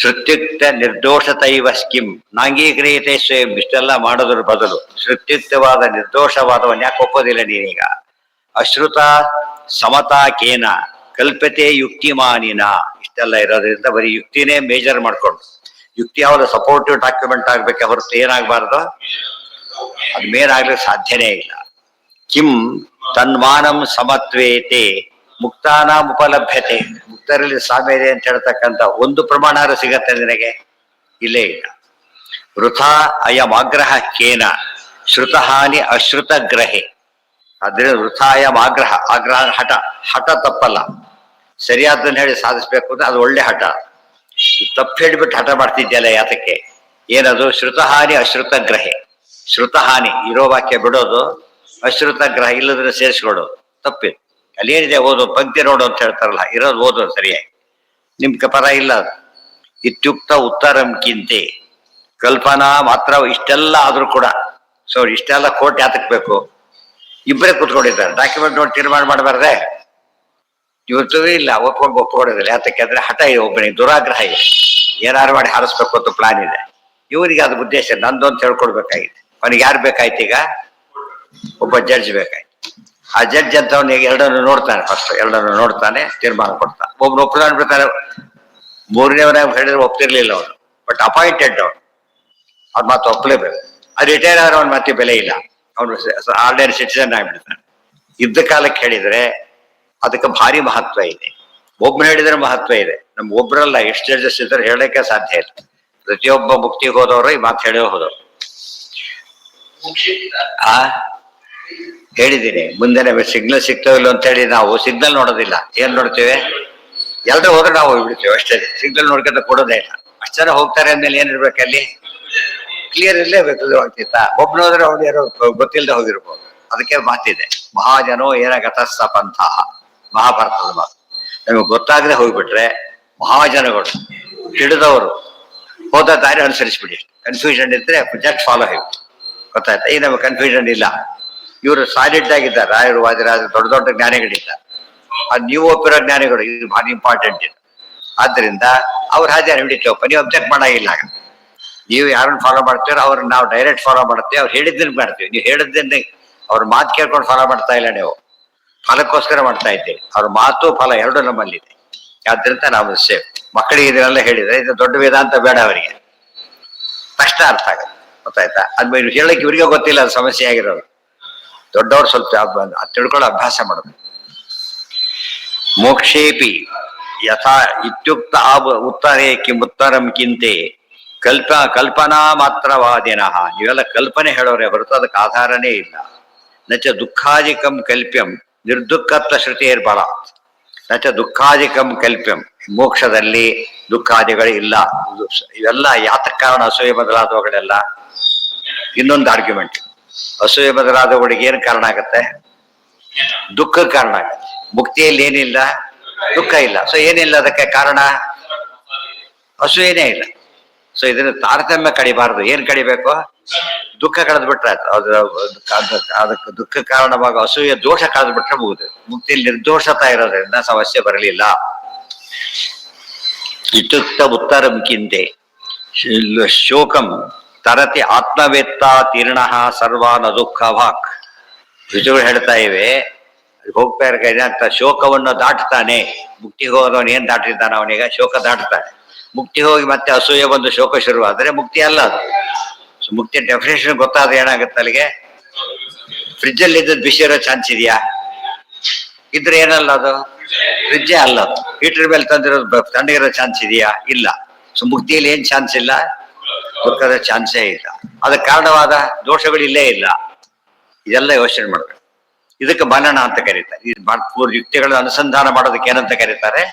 ಶ್ರುತ್ಯುಕ್ತ ನಿರ್ದೋಷತೈವ ಸ್ಕಿಂ ನಾಂಗೀಕ್ರಿಯತೆ ಸ್ವಯಂ. ಇಷ್ಟೆಲ್ಲ ಮಾಡೋದ್ರ ಬದಲು ಶ್ರುತ್ಯುಕ್ತವಾದ ನಿರ್ದೋಷವಾದವನ್ನ ಯಾಕೆ ಒಪ್ಪೋದಿಲ್ಲ ನೀನೀಗ? ಅಶ್ರುತ ಸಮತಾಕೇನ ಕಲ್ಪತೆ ಯುಕ್ತಿಮಾನಿನ. ಇಷ್ಟೆಲ್ಲ ಇರೋದ್ರಿಂದ ಬರೀ ಯುಕ್ತಿನೇ ಮೇಜರ್ ಮಾಡ್ಕೊಂಡು, ಯುಕ್ತಿ ಯಾವ್ದು ಸಪೋರ್ಟಿವ್ ಡಾಕ್ಯುಮೆಂಟ್ ಆಗ್ಬೇಕೆ ಹೊರತು ಏನಾಗಬಾರ್ದು? ಅದು ಮೇಲಾಗ್ಲಿಕ್ಕೆ ಸಾಧ್ಯನೇ ಇಲ್ಲ. ಕಿಂ ತನ್ಮಾನಂ ಸಮತ್ವೇತೆ ಮುಕ್ತಾನಾಂ ಉಪಲಭ್ಯತೆ. ಮುಕ್ತರಲ್ಲಿ ಸಾಮ್ಯ ಇದೆ ಅಂತ ಹೇಳ್ತಕ್ಕಂಥ ಒಂದು ಪ್ರಮಾಣ ಸಿಗತ್ತೆ ನಿನಗೆ? ಇಲ್ಲೇ ಇಲ್ಲ. ವೃಥಾ ಅಯಮಾಗ್ರಹ ಕೇನ ಶ್ರುತಹಾನಿ ಅಶ್ರುತ ಗ್ರಹೆ. ಆದ್ರಿಂದ ವೃಥಾಯಂ ಆಗ್ರಹ, ಆಗ್ರಹ ಹಠ. ಹಠ ತಪ್ಪಲ್ಲ, ಸರಿಯಾದನ್ನ ಹೇಳಿ ಸಾಧಿಸ್ಬೇಕು ಅಂದ್ರೆ ಅದು ಒಳ್ಳೆ ಹಠ. ತಪ್ಪು ಹೇಳಿಬಿಟ್ಟು ಹಠ ಮಾಡ್ತಿದ್ಯಲ್ಲ ಯಾತಕ್ಕೆ? ಏನದು? ಶ್ರುತಹಾನಿ ಅಶ್ರುತ ಗ್ರಹೆ. ಶ್ರುತಹಾನಿ ಇರೋ ವಾಕ್ಯ ಬಿಡೋದು, ಅಶ್ರುತ ಗ್ರಹ ಇಲ್ಲದ್ರೆ ಸೇರಿಸ್ಕೊಡೋದು ತಪ್ಪಿದೆ. ಅಲ್ಲಿ ಏನಿದೆ ಓದು, ಪಂಕ್ತಿ ನೋಡು ಅಂತ ಹೇಳ್ತಾರಲ್ಲ, ಇರೋದು ಓದು ಸರಿಯಾಗಿ. ನಿಮ್ ಪರ ಇಲ್ಲ ಅದು. ಇತ್ಯುಕ್ತ ಉತ್ತರಂಕಿಂತೆ ಕಲ್ಪನಾ ಮಾತ್ರ. ಇಷ್ಟೆಲ್ಲ ಆದ್ರೂ ಕೂಡ ಸೊ ಇಷ್ಟೆಲ್ಲ ಕೋರ್ಟ್ ಯಾತಕ್ ಬೇಕು? ಇಬ್ಬರೇ ಕೂತ್ಕೊಂಡಿದ್ದಾರೆ, ಡಾಕ್ಯುಮೆಂಟ್ ನೋಡಿ ತೀರ್ಮಾನ ಮಾಡಬಾರ್ದೆ? ಇವತ್ತು ಇಲ್ಲ, ಒಪ್ಕೊಂಡಿದ್ದಾರೆ. ಯಾತಕ್ಕೆ ಅಂದ್ರೆ ಹಠ ಇದೆ, ಒಬ್ಬನಿಗೆ ದುರಾಗ್ರಹ ಇದೆ, ಏನಾರು ಮಾಡಿ ಹಾರಿಸ್ಬೇಕು ಅಂತ ಪ್ಲಾನ್ ಇದೆ. ಇವನಿಗೆ ಅದು ಉದ್ದೇಶ ನಂದು ಅಂತ ಹೇಳ್ಕೊಡ್ಬೇಕಾಗಿದೆ. ಅವನಿಗೆ ಯಾರು ಬೇಕಾಯ್ತು ಈಗ? ಒಬ್ಬ ಜಡ್ಜ್ ಬೇಕಾಯ್ತು. ಆ ಜಡ್ಜ್ ಅಂತ ಅವನಿಗೆ ಎರಡನ್ನು ನೋಡ್ತಾನೆ, ಫಸ್ಟ್ ಎರಡನ್ನು ನೋಡ್ತಾನೆ, ತೀರ್ಮಾನ ಕೊಡ್ತಾನೆ. ಒಬ್ನು ಒಪ್ಪಿದಾನ್ ಬಿಡ್ತಾನೆ, ಮೂರನೇವನಾಗ ಹೇಳಿದ್ರೆ ಒಪ್ತಿರ್ಲಿಲ್ಲ ಅವನು, ಬಟ್ ಅಪಾಯಿಂಟೆಡ್ ಅವನು, ಅವ್ನ ಮಾತು ಒಪ್ಪಲೇಬೇಕು. ಅದು ರಿಟೈರ್ ಆದ್ರೆ ಅವನ ಮತ್ತೆ ಬೆಲೆ ಇಲ್ಲ, ಅವನು ಆರ್ಡಿನರಿ ಸಿಟಿಸನ್ ಆಗ್ಬಿಡ್ತಾನೆ. ಯುದ್ಧ ಕಾಲಕ್ಕೆ ಹೇಳಿದ್ರೆ ಅದಕ್ಕೆ ಭಾರಿ ಮಹತ್ವ ಇದೆ. ಒಬ್ಬರು ಹೇಳಿದ್ರೆ ಮಹತ್ವ ಇದೆ. ನಮ್ ಒಬ್ರಲ್ಲ, ಎಷ್ಟು ಜಡ್ಜಸ್ ಇದ್ರೆ ಹೇಳಕ್ಕೆ ಸಾಧ್ಯ ಇಲ್ಲ. ಪ್ರತಿಯೊಬ್ಬ ಮುಕ್ತಿಗೆ ಹೋದವರು ಈ ಮಾತು ಹೇಳೋ ಹೋದವರು. ಆ ಹೇಳಿದ್ದೀನಿ, ಮುಂದೆ ನಮಗೆ ಸಿಗ್ನಲ್ ಸಿಗ್ತಾವ ಇಲ್ಲ ಅಂತ ಹೇಳಿ ನಾವು ಸಿಗ್ನಲ್ ನೋಡೋದಿಲ್ಲ. ಏನ್ ನೋಡ್ತೇವೆ? ಎಲ್ಲರೂ ಹೋದ್ರೆ ನಾವು ಹೋಗ್ಬಿಡ್ತೇವೆ ಅಷ್ಟೇ. ಸಿಗ್ನಲ್ ನೋಡ್ಕೊಂತ ಕೊಡೋದೇ ಇಲ್ಲ. ಅಷ್ಟು ಜನ ಹೋಗ್ತಾರೆ ಅಂದ್ಮೇಲೆ ಏನಿರ್ಬೇಕು ಅಲ್ಲಿ? ಕ್ಲಿಯರ್ ಇರ್ಲೇಬೇಕು. ಆಗ್ತಿತ್ತ ಒಬ್ನು ಹೋದ್ರೆ ಅವ್ನು ಯಾರೋ ಗೊತ್ತಿಲ್ಲದೆ ಹೋಗಿರ್ಬೋದು. ಅದಕ್ಕೆ ಮಾತಿದೆ, ಮಹಾಜನೋ ಏನ ಗತಸ್ಥಪಂಥ, ಮಹಾಭಾರತದ ಮಾತು. ನಮಗೆ ಗೊತ್ತಾಗದೆ ಹೋಗ್ಬಿಟ್ರೆ ಮಹಾಜನಗಳು ಹಿಡಿದವರು ಹೋದ ದಾರಿ ಅನುಸರಿಸ್ಬಿಡಿ. ಕನ್ಫ್ಯೂಷನ್ ಇದ್ರೆ ಜಸ್ಟ್ ಫಾಲೋ ಹಿಮ್. ಗೊತ್ತಾಯ್ತಾ? ಈಗ ನಮಗೆ ಕನ್ಫ್ಯೂಷನ್ ಇಲ್ಲ. ಇವರು ಸಾಲಿಡ್ ಆಗಿದ್ದಾರೆ, ರಾಯರು ವಾದಿರಾಜ ದೊಡ್ಡ ದೊಡ್ಡ ಜ್ಞಾನಿಗಳಿದ್ದಾರೆ. ಅದು ನೀವು ಒಪ್ಪಿರೋ ಜ್ಞಾನಿಗಳು, ಇದು ಭಾರಿ ಇಂಪಾರ್ಟೆಂಟ್ ಇದೆ. ಆದ್ರಿಂದ ಅವ್ರ ಹಾಜಾರ ಹಿಡಿತೇವಪ್ಪ, ನೀವು ಅಬ್ಜೆಕ್ಟ್ ಮಾಡಾಗಿಲ್ಲ. ನೀವು ಯಾರನ್ನ ಫಾಲೋ ಮಾಡ್ತೀರೋ ಅವ್ರನ್ನ ನಾವು ಡೈರೆಕ್ಟ್ ಫಾಲೋ ಮಾಡ್ತೀವಿ. ಅವ್ರು ಹೇಳಿದ್ದನ್ನ ಮಾಡ್ತೀವಿ. ನೀವು ಹೇಳಿದ್ದನ್ನೇ ಅವ್ರ ಮಾತು ಕೇಳ್ಕೊಂಡು ಫಾಲೋ ಮಾಡ್ತಾ ಇಲ್ಲ. ನೀವು ಫಲಕ್ಕೋಸ್ಕರ ಮಾಡ್ತಾ ಇದ್ದೀವಿ. ಅವ್ರ ಮಾತು ಫಲ ಎರಡು ನಮ್ಮಲ್ಲಿದೆ. ಆದ್ರಿಂದ ನಾವು ಸೇಫ್. ಮಕ್ಕಳಿಗೆ ಇದನ್ನೆಲ್ಲ ಹೇಳಿದ್ರೆ ಇದು ದೊಡ್ಡ ವೇದಾಂತ ಬೇಡ, ಅವರಿಗೆ ಕಷ್ಟ ಅರ್ಥ ಆಗುತ್ತೆ. ಗೊತ್ತಾಯ್ತಾ? ಅದ್ಮೇಲೆ ಹೇಳಕ್ಕೆ ಇವ್ರಿಗೆ ಗೊತ್ತಿಲ್ಲ, ಅದು ಸಮಸ್ಯೆ ಆಗಿರೋದು. ದೊಡ್ಡವ್ರು ಸ್ವಲ್ಪ ತಿಳ್ಕೊಳ್ಳೋ ಅಭ್ಯಾಸ ಮಾಡೋದು. ಮೋಕ್ಷೇಪಿ ಯಥಾ ಇತ್ಯುಕ್ತ ಉತ್ತರೇ ಉತ್ತರಂ ಕಿಂತೆ ಕಲ್ಪನಾ ಮಾತ್ರವಾದಿನಃ. ನೀವೆಲ್ಲ ಕಲ್ಪನೆ ಹೇಳೋರೆ ಹೊರತು ಅದಕ್ಕೆ ಆಧಾರನೇ ಇಲ್ಲ. ನಚ ದುಃಖಾಧಿಕಂ ಕಲ್ಪ್ಯಂ ನಿರ್ದುಃಖತ್ವ ಶ್ರುತಿಯರ್ಬಲ. ನಚ ದುಃಖಾಧಿಕಂ ಕಲ್ಪ್ಯಂ, ಮೋಕ್ಷದಲ್ಲಿ ದುಃಖಾದಿಗಳು ಇಲ್ಲ. ಇವೆಲ್ಲ ಯಾತಕ ಕಾರಣ? ಅಸೂಯೆ ಬದಲಾದವುಗಳೆಲ್ಲ ಇನ್ನೊಂದು ಆರ್ಗ್ಯುಮೆಂಟ್. ಅಸೂಯೆ ಬದಲಾದವುಗಳಿಗೆ ಏನು ಕಾರಣ ಆಗತ್ತೆ? ದುಃಖ ಕಾರಣ ಆಗತ್ತೆ. ಮುಕ್ತಿಯಲ್ಲಿ ಏನಿಲ್ಲ? ದುಃಖ ಇಲ್ಲ. ಸೊ ಏನಿಲ್ಲ ಅದಕ್ಕೆ ಕಾರಣ? ಅಸೂಯೆನೇ ಇಲ್ಲ. ಸೊ ಇದನ್ನ ತಾರತಮ್ಯ ಕಡಿಬಾರದು. ಏನ್ ಕಡಿಬೇಕು? ದುಃಖ ಕಳೆದು ಬಿಟ್ರೆ ಅದಕ್ಕೆ ದುಃಖ ಕಾರಣವಾಗ ಅಸೂಯೆ ದೋಷ ಕಳೆದು ಬಿಟ್ರೆ ಮುಗಿದು. ಮುಕ್ತಿಯಲ್ಲಿ ನಿರ್ದೋಷತಾ ಇರೋದ್ರಿಂದ ಸಮಸ್ಯೆ ಬರಲಿಲ್ಲ. ಇತ್ಯುಕ್ತ ಉತ್ತರಂ ಕಿಂತೆ ಶೋಕಂ ತರತಿ ಆತ್ಮವೇತ್ತ ತೀರ್ಣ ಸರ್ವಾನ ದುಃಖ ಭಾಕ್. ಋಷಿಗಳು ಹೇಳ್ತಾ ಇವೆ, ಹೋಗ್ತಾ ಇರ್ತ ಶೋಕವನ್ನು ದಾಟ್ತಾನೆ. ಮುಕ್ತಿಗೆ ಹೋದವನು ಏನ್ ದಾಟಿದ್ದಾನ? ಅವನಿಗೆ ಶೋಕ ದಾಟ್ತಾನೆ. ಮುಕ್ತಿ ಹೋಗಿ ಮತ್ತೆ ಅಸೂಯೆ ಬಂದು ಶೋಕ ಶುರುವಾದರೆ ಮುಕ್ತಿ ಅಲ್ಲ ಅದು. ಮುಕ್ತಿಯ ಡೆಫಿನೇಷನ್ ಗೊತ್ತಾದ್ರೆ ಏನಾಗುತ್ತೆ ಅಲ್ಲಿಗೆ? ಫ್ರಿಜ್ಜಲ್ಲಿ ಇದ್ದದ್ದು ಬಿಸಿ ಇರೋ ಚಾನ್ಸ್ ಇದೆಯಾ? ಇದ್ರೆ ಏನಲ್ಲ ಅದು? ಫ್ರಿಜ್ಜೇ ಅಲ್ಲ ಅದು. ಹೀಟರ್ ಮೇಲೆ ತಂದಿರೋದು ತಣ್ಣಗಿರೋ ಚಾನ್ಸ್ ಇದೆಯಾ? ಇಲ್ಲ. ಸೊ ಮುಕ್ತಿಯಲ್ಲಿ ಏನ್ ಚಾನ್ಸ್ ಇಲ್ಲ? ದುಃಖದ ಚಾನ್ಸೇ ಇಲ್ಲ. ಅದಕ್ಕೆ ಕಾರಣವಾದ ದೋಷಗಳು ಇಲ್ಲೇ ಇಲ್ಲ. ಇದೆಲ್ಲ ಯೋಚನೆ ಮಾಡ್ಬೇಕು. ಇದಕ್ಕೆ ಮನನ ಅಂತ ಕರೀತಾರೆ. ಈ ಯುಕ್ತಿಗಳನ್ನು ಅನುಸಂಧಾನ ಮಾಡೋದಕ್ಕೆ ಏನಂತ ಕರೀತಾರೆ?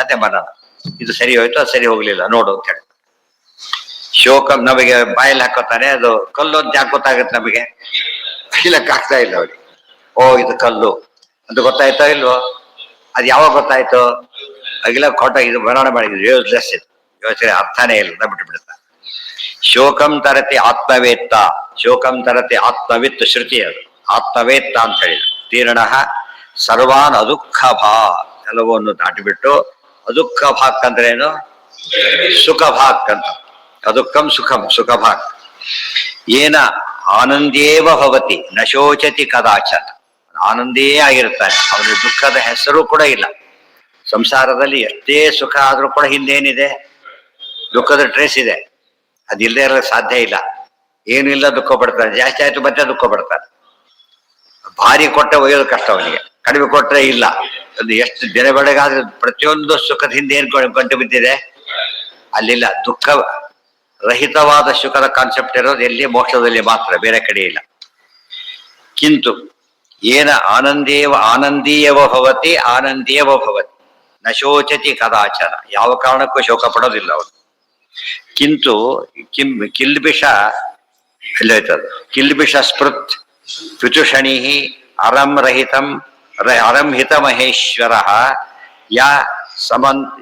ಅದೇ ಮನನ. ಇದು ಸರಿ ಹೋಯ್ತು, ಅದು ಸರಿ ಹೋಗ್ಲಿಲ್ಲ ನೋಡು ಅಂತ ಹೇಳಿ. ಶೋಕ ನಮಗೆ ಬಾಯಲ್ಲಿ ಹಾಕೋತಾನೆ, ಅದು ಕಲ್ಲು ಅಂತ ಯಾಕೆ ಗೊತ್ತಾಗುತ್ತೆ ನಮಗೆ? ಆಗ್ತಾ ಇಲ್ಲ ಅವ್ರಿಗೆ. ಓ ಇದು ಕಲ್ಲು ಅಂತ ಗೊತ್ತಾಯ್ತೋ ಇಲ್ವೋ? ಅದು ಯಾವಾಗ ಗೊತ್ತಾಯ್ತು? ಅಗಿಲ ಕೊಟ್ಟ ಇದು ವರ್ಣನೆ ಮಾಡಿದ್ರು, ಯೂಸ್ಲೆಸ್ ಇದು, ಯೋಚನೆ ಅರ್ಥನೇ ಇಲ್ಲ, ಬಿಟ್ಟು ಬಿಡುತ್ತಾ. ಶೋಕಂ ತರತಿ ಆತ್ಮವೇತ್ತ, ಶೋಕಂ ತರತಿ ಆತ್ಮವಿತ್ ಶ್ರುತಿ. ಅದು ಆತ್ಮವೇತ್ತ ಅಂತ ಹೇಳಿದ್ರು. ತೀರ್ಣ ಸರ್ವಾನ್ ಅದುಃಖ ಭಾ, ಎಲ್ಲವನ್ನು ದಾಟಿಬಿಟ್ಟು ಅದುಃಖ ಭಾಕ್ ಅಂದ್ರೆ ಏನು? ಸುಖ ಭಾಕ್ ಅಂತ. ಅದುಃಖಂ ಸುಖಂ, ಸುಖ ಭಾಕ್. ಏನ ಆನಂದೇವ ಭವತಿ ನ ಶೋಚತಿ ಕದಾಚನ. ಆನಂದೇ ಆಗಿರ್ತಾನೆ, ಅವನಿಗೆ ದುಃಖದ ಹೆಸರು ಕೂಡ ಇಲ್ಲ. ಸಂಸಾರದಲ್ಲಿ ಎಷ್ಟೇ ಸುಖ ಆದ್ರೂ ಕೂಡ ಹಿಂದೇನಿದೆ? ದುಃಖದ ಟ್ರೇಸ್ ಇದೆ. ಅದಿಲ್ಲದೆ ಇರಲು ಸಾಧ್ಯ ಇಲ್ಲ. ಏನು ಇಲ್ಲ ದುಃಖ ಪಡ್ತಾನೆ. ಜಾಸ್ತಿ ಆಯ್ತು ಮತ್ತೆ ದುಃಖ ಪಡ್ತಾನೆ. ಭಾರಿ ಕೊಟ್ಟ ಒಯ್ಯೋದು ಕಷ್ಟ ಅವನಿಗೆ, ಕಡಿಮೆ ಕೊಟ್ರೆ ಇಲ್ಲ. ಅದು ಎಷ್ಟು ದಿನ ಬೆಳಗಾದ್ರೆ ಪ್ರತಿಯೊಂದು ಸುಖದ ಹಿಂದೆ ಏನ್ ಗಂಟು ಬಿದ್ದಿದೆ? ಅಲ್ಲಿಲ್ಲ. ದುಃಖ ರಹಿತವಾದ ಸುಖದ ಕಾನ್ಸೆಪ್ಟ್ ಇರೋದು ಎಲ್ಲಿ? ಮೋಕ್ಷದಲ್ಲಿ ಮಾತ್ರ, ಬೇರೆ ಕಡೆ ಇಲ್ಲ. ಕಿಂತು ಏನ ಆನಂದೀಯವ ಭವತಿ ಆನಂದೀಯವ ಭವತಿ ನ ಶೋಚತಿ ಕದಾಚನ. ಯಾವ ಕಾರಣಕ್ಕೂ ಶೋಕ ಪಡೋದಿಲ್ಲ ಅವನು. ಕಿಂತು ಕಿಲ್ಬಿಷ ಎಲ್ಲೋಯ್ತದು? ಕಿಲ್ಬಿಷ ಸ್ಮೃತ್ ಪಿತುಷಣಿ ಅರಂ ಹಿತ ಮಹೇಶ್ವರ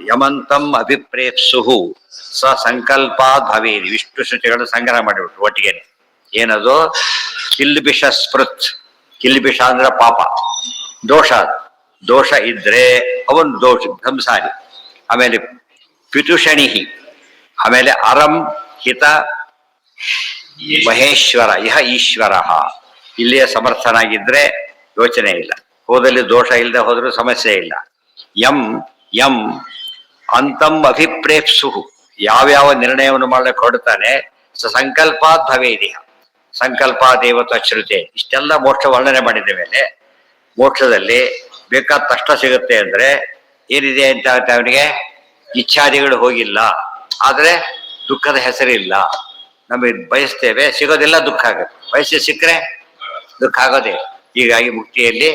ಯಮಂತಂ ಅಭಿಪ್ರೇಪ್ಸು ಸ ಸಂಕಲ್ಪಾತ್ ಭವೇದ್. ವಿಷ್ಣು ಶ್ರುತಿಗಳು ಸಂಗ್ರಹ ಮಾಡಿಬಿಟ್ರು ಒಟ್ಟಿಗೆ. ಏನದು? ಕಿಲ್ಬಿಷ ಸ್ಮೃತ್. ಕಿಲ್ಬಿಷ ಅಂದ್ರೆ ಪಾಪ, ದೋಷ. ದೋಷ ಇದ್ರೆ ಅವನು ದೋಷ ಸಂಸಾರಿ. ಆಮೇಲೆ ಪಿತುಷಣಿಹಿ, ಆಮೇಲೆ ಅರಂ ಹಿತ ಮಹೇಶ್ವರ ಇಹ ಈಶ್ವರ. ಇಲ್ಲಿಯೇ ಸಮರ್ಥನಾಗಿದ್ರೆ ಯೋಚನೆ ಇಲ್ಲ. ಹೋದಲ್ಲಿ ದೋಷ ಇಲ್ಲದೆ ಹೋದ್ರೂ ಸಮಸ್ಯೆ ಇಲ್ಲ. ಯಂ ಅಂತಂ ಅಭಿಪ್ರೇಪ್ಸು, ಯಾವ್ಯಾವ ನಿರ್ಣಯವನ್ನು ಮಾಡಕ್ಕೆ ಹೊರಡ್ತಾನೆ ಸ ಸಂಕಲ್ಪಾತ್ ಭವೇದಿಹ. ಸಂಕಲ್ಪ ದೇವತ ಶ್ರುತೆ. ಇಷ್ಟೆಲ್ಲ ಮೋಕ್ಷ ವರ್ಣನೆ ಮಾಡಿದ ಮೇಲೆ ಮೋಕ್ಷದಲ್ಲಿ ಬೇಕಾದ ತಕ್ಷಣ ಸಿಗುತ್ತೆ ಅಂದ್ರೆ ಏನಿದೆ ಅಂತ ಅವನಿಗೆ ಇಚ್ಛಾದಿಗಳು ಹೋಗಿಲ್ಲ, ಆದ್ರೆ ದುಃಖದ ಹೆಸರಿಲ್ಲ. ನಮಗೆ ಬಯಸ್ತೇವೆ, ಸಿಗೋದಿಲ್ಲ, ದುಃಖ ಆಗುತ್ತೆ. ಬಯಸಿ ಸಿಕ್ಕರೆ ದುಃಖ ಆಗೋದೇ. ಹೀಗಾಗಿ ಮುಕ್ತಿಯಲ್ಲಿ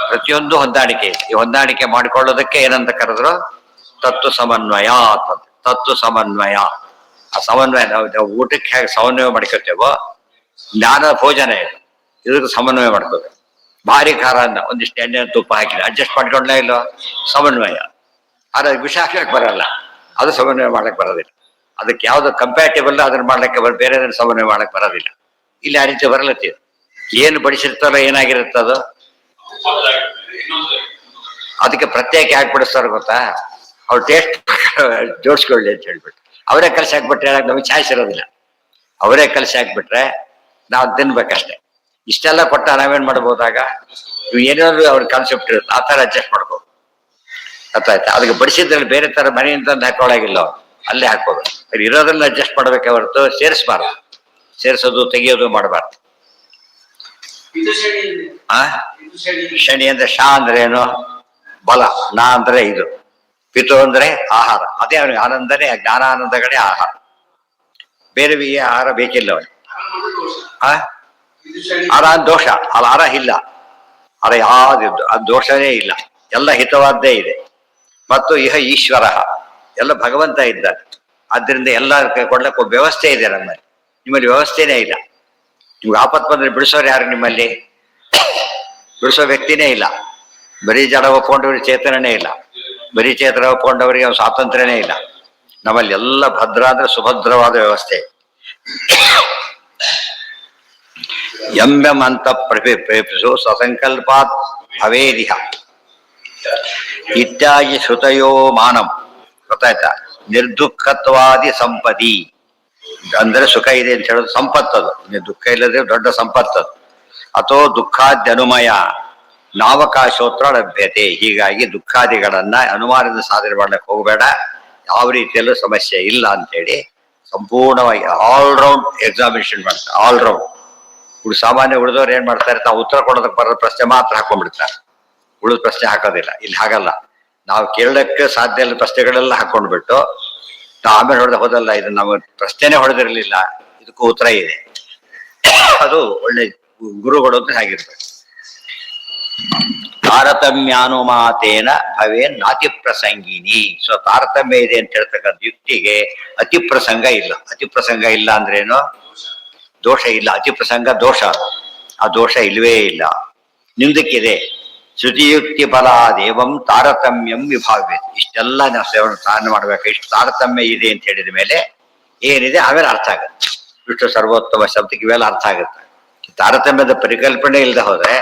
ಪ್ರತಿಯೊಂದು ಹೊಂದಾಣಿಕೆ ಇದೆ. ಈ ಹೊಂದಾಣಿಕೆ ಮಾಡಿಕೊಳ್ಳೋದಕ್ಕೆ ಏನಂತ ಕರೆದ್ರು? ತತ್ವ ಸಮನ್ವಯ. ತತ್ವ ಸಮನ್ವಯ. ಆ ಸಮನ್ವಯ ನಾವು ಊಟಕ್ಕೆ ಹೇಗೆ ಸಮನ್ವಯ ಮಾಡ್ಕೊತೇವೋ, ಜ್ಞಾನ ಭೋಜನ ಇದು, ಇದಕ್ಕೆ ಸಮನ್ವಯ ಮಾಡ್ಕೋಬೇಕು. ಭಾರಿ ಖಾರ ಅನ್ನ ಒಂದಿಷ್ಟು ಎಣ್ಣೆ ತುಪ್ಪ ಹಾಕಿಲ್ಲ, ಅಡ್ಜಸ್ಟ್ ಮಾಡ್ಕೊಂಡ್ಲೇ ಇಲ್ಲೋ, ಸಮನ್ವಯ. ಆದ್ರೆ ವಿಷ ಹಾಕ್ಲಿಕ್ಕೆ ಬರಲ್ಲ, ಅದು ಸಮನ್ವಯ ಮಾಡಕ್ ಬರೋದಿಲ್ಲ. ಅದಕ್ಕೆ ಯಾವ್ದು ಕಂಪ್ಯಾಟಿಬಲ್ ಅದನ್ನ ಮಾಡ್ಲಿಕ್ಕೆ ಬೇರೆ ಸಮನ್ವಯ ಮಾಡಕ್ ಬರೋದಿಲ್ಲ. ಇಲ್ಲಿ ಆ ರೀತಿ ಬರಲತ್ತಿ. ಏನು ಬಡಿಸಿರ್ತಾರೋ ಏನಾಗಿರುತ್ತದು, ಅದಕ್ಕೆ ಪ್ರತ್ಯೇಕ ಯಾಕೆ ಬಡಿಸ್ತಾರ ಗೊತ್ತಾ? ಅವ್ರು ಟೇಸ್ಟ್ ಜೋಡಿಸ್ಕೊಳ್ಳಿ ಅಂತ ಹೇಳ್ಬಿಟ್ಟು ಅವರೇ ಕಲಸಿ ಹಾಕ್ಬಿಟ್ರೆ ನಮಗೆ ಚಾಯ್ಸ್ ಇರೋದಿಲ್ಲ. ಅವರೇ ಕಲಸಿ ಹಾಕ್ಬಿಟ್ರೆ ನಾವು ತಿನ್ಬೇಕಷ್ಟೆ. ಇಷ್ಟೆಲ್ಲ ಕೊಟ್ಟ ನಾವೇನ್ ಮಾಡ್ಬೋದಾಗ ಇವು ಏನಾದ್ರು ಅವ್ರ ಕಾನ್ಸೆಪ್ಟ್ ಇರುತ್ತೆ, ಆ ತರ ಅಡ್ಜಸ್ಟ್ ಮಾಡ್ಬೋದು. ಗೊತ್ತಾಯ್ತಾ? ಅದಕ್ಕೆ ಬಡಿಸಿದ್ರಲ್ಲಿ ಬೇರೆ ತರ ಮನೆಯಿಂದ ಹಾಕೊಳ್ಳಾಗಿಲ್ಲ, ಅಲ್ಲೇ ಹಾಕ್ಬೋದು. ಇರೋದ್ರಲ್ಲಿ ಅಡ್ಜಸ್ಟ್ ಮಾಡ್ಬೇಕೆ ಹೊರತು ಸೇರಿಸಬಾರ್ದು. ಸೇರಿಸೋದು ತೆಗಿಯೋದು ಮಾಡಬಾರ್ದು. ಶನಿ ಅಂದ್ರೆ ಶಾ ಅಂದ್ರೆ ಏನು? ಬಲ. ನಾ ಅಂದ್ರೆ ಇದು. ಪಿತು ಅಂದ್ರೆ ಆಹಾರ. ಅದೇ ಅವನಿಗೆ ಆನಂದನೇ, ಜ್ಞಾನಾನಂದಗಳೇ ಆಹಾರ. ಬೇರೆ ಆಹಾರ ಬೇಕಿಲ್ಲ ಅವನಿಗೆ. ಆರ ದೋಷ, ಅಲ್ಲಿ ಆರ ಇಲ್ಲ. ಅರ ಯಾವ್ದು ಅದು ದೋಷನೇ ಇಲ್ಲ, ಎಲ್ಲ ಹಿತವಾದ್ದೇ ಇದೆ. ಮತ್ತು ಇಹ ಈಶ್ವರ, ಎಲ್ಲ ಭಗವಂತ ಇದ್ದಾನೆ. ಆದ್ದರಿಂದ ಎಲ್ಲ ಕೊಡ್ಲಕ್ಕೆ ವ್ಯವಸ್ಥೆ ಇದೆ ನಮ್ಮಲ್ಲಿ. ನಿಮ್ಮಲ್ಲಿ ವ್ಯವಸ್ಥೆನೇ ಇಲ್ಲ. ನಿಮ್ಗೆ ಆಪತ್ ಬಂದ್ರೆ ಬಿಡಿಸೋರು ಯಾರು? ನಿಮ್ಮಲ್ಲಿ ಬಿಡಿಸೋ ವ್ಯಕ್ತಿನೇ ಇಲ್ಲ. ಬರೀ ಜಡ ಒಪ್ಕೊಂಡವ್ರಿಗೆ ಚೇತನನೇ ಇಲ್ಲ, ಬರೀ ಚೇತನ ಒಪ್ಕೊಂಡವರಿಗೆ ಸ್ವಾತಂತ್ರ್ಯನೇ ಇಲ್ಲ. ನಮ್ಮಲ್ಲಿ ಎಲ್ಲ ಭದ್ರ ಅಂದ್ರೆ ಸುಭದ್ರವಾದ ವ್ಯವಸ್ಥೆ. ಎಂಬೆಂತ ಪ್ರೇಪಿಸು ಸಸಂಕಲ್ಪಾತ್ ಭವೇದಿಹ ಇತ್ಯಾದಿ ಶ್ರುತಯೋ ಮಾನಂ. ಗೊತ್ತಾಯ್ತಾ? ನಿರ್ದುಃಖತ್ವಾದಿ ಸಂಪದಿ ಅಂದ್ರೆ ಸುಖ ಇದೆ ಅಂತ ಹೇಳೋದು ಸಂಪತ್ತದು. ದುಃಖ ಇಲ್ಲದೆ ದೊಡ್ಡ ಸಂಪತ್ತದು. ಅಥೋ ದುಃಖಾದ್ಯನುಮಯ ನಾವಕಾಶೋತ್ರ ಲಭ್ಯತೆ. ಹೀಗಾಗಿ ದುಃಖಾದಿಗಳನ್ನ ಅನುಮಾನದಿಂದ ಸಾಧನೆ ಮಾಡ್ಲಿಕ್ಕೆ ಹೋಗಬೇಡ. ಯಾವ ರೀತಿಯಲ್ಲೂ ಸಮಸ್ಯೆ ಇಲ್ಲ ಅಂತೇಳಿ ಸಂಪೂರ್ಣವಾಗಿ ಆಲ್ರೌಂಡ್ ಎಕ್ಸಾಮಿನೇಷನ್ ಮಾಡ್ತಾರೆ. ಆಲ್ರೌಂಡ್ ಸಾಮಾನ್ಯ ಉಳಿದವ್ರು ಏನ್ ಮಾಡ್ತಾರೆ? ತಾವು ಉತ್ತರ ಕೊಡೋದಕ್ಕೆ ಬರೋ ಪ್ರಶ್ನೆ ಮಾತ್ರ ಹಾಕೊಂಡ್ಬಿಡ್ತಾರೆ, ಉಳಿದ ಪ್ರಶ್ನೆ ಹಾಕೋದಿಲ್ಲ. ಇಲ್ಲಿ ಹಾಗಲ್ಲ. ನಾವು ಕೇಳಕ್ಕೆ ಸಾಧ್ಯ ಇಲ್ಲ ಪ್ರಶ್ನೆಗಳೆಲ್ಲ ಹಾಕೊಂಡ್ಬಿಟ್ಟು ನಾವು ಆಮೇಲೆ ಹೊಡೆದ ಹೋದಲ್ಲ, ಇದು ನಾವು ಪ್ರಶ್ನೆನೇ ಹೊಡೆದಿರ್ಲಿಲ್ಲ, ಇದಕ್ಕೂ ಉತ್ತರ ಇದೆ. ಅದು ಒಳ್ಳೆ ಗುರುಗಳು ಅಂತ ಹಾಗಿರ್ಬೇಕು. ತಾರತಮ್ಯಾನುಮಾತೇನ ಭವೇನ್ ನಾತಿ ಪ್ರಸಂಗಿನಿ. ಸೊ ತಾರತಮ್ಯ ಇದೆ ಅಂತ ಹೇಳ್ತಕ್ಕಂಥ ಯುಕ್ತಿಗೆ ಅತಿ ಪ್ರಸಂಗ ಇಲ್ಲ. ಅತಿ ಪ್ರಸಂಗ ಇಲ್ಲ ಅಂದ್ರೇನು? ದೋಷ ಇಲ್ಲ. ಅತಿ ಪ್ರಸಂಗ ದೋಷ, ಆ ದೋಷ ಇಲ್ವೇ ಇಲ್ಲ. ನಿಮ್ದಕ್ಕಿದೆ. ಶ್ರುತಿಯುಕ್ತಿ ಫಲಾದೇವಂ ತಾರತಮ್ಯಂ ವಿಭಾವ್ಯ. ಇಷ್ಟೆಲ್ಲ ನಾವು ಸೇವನೆ ಸಾಧನೆ ಮಾಡ್ಬೇಕು. ಇಷ್ಟು ತಾರತಮ್ಯ ಇದೆ ಅಂತ ಹೇಳಿದ ಮೇಲೆ ಏನಿದೆ ಆಮೇಲೆ ಅರ್ಥ ಆಗುತ್ತೆ. ಇಷ್ಟು ಸರ್ವೋತ್ತಮ ಶಬ್ದಕ್ಕೆ ಇವೆಲ್ಲ ಅರ್ಥ ಆಗುತ್ತೆ. ತಾರತಮ್ಯದ ಪರಿಕಲ್ಪನೆ ಇಲ್ಲದೆ ಹೋದ್ರೆ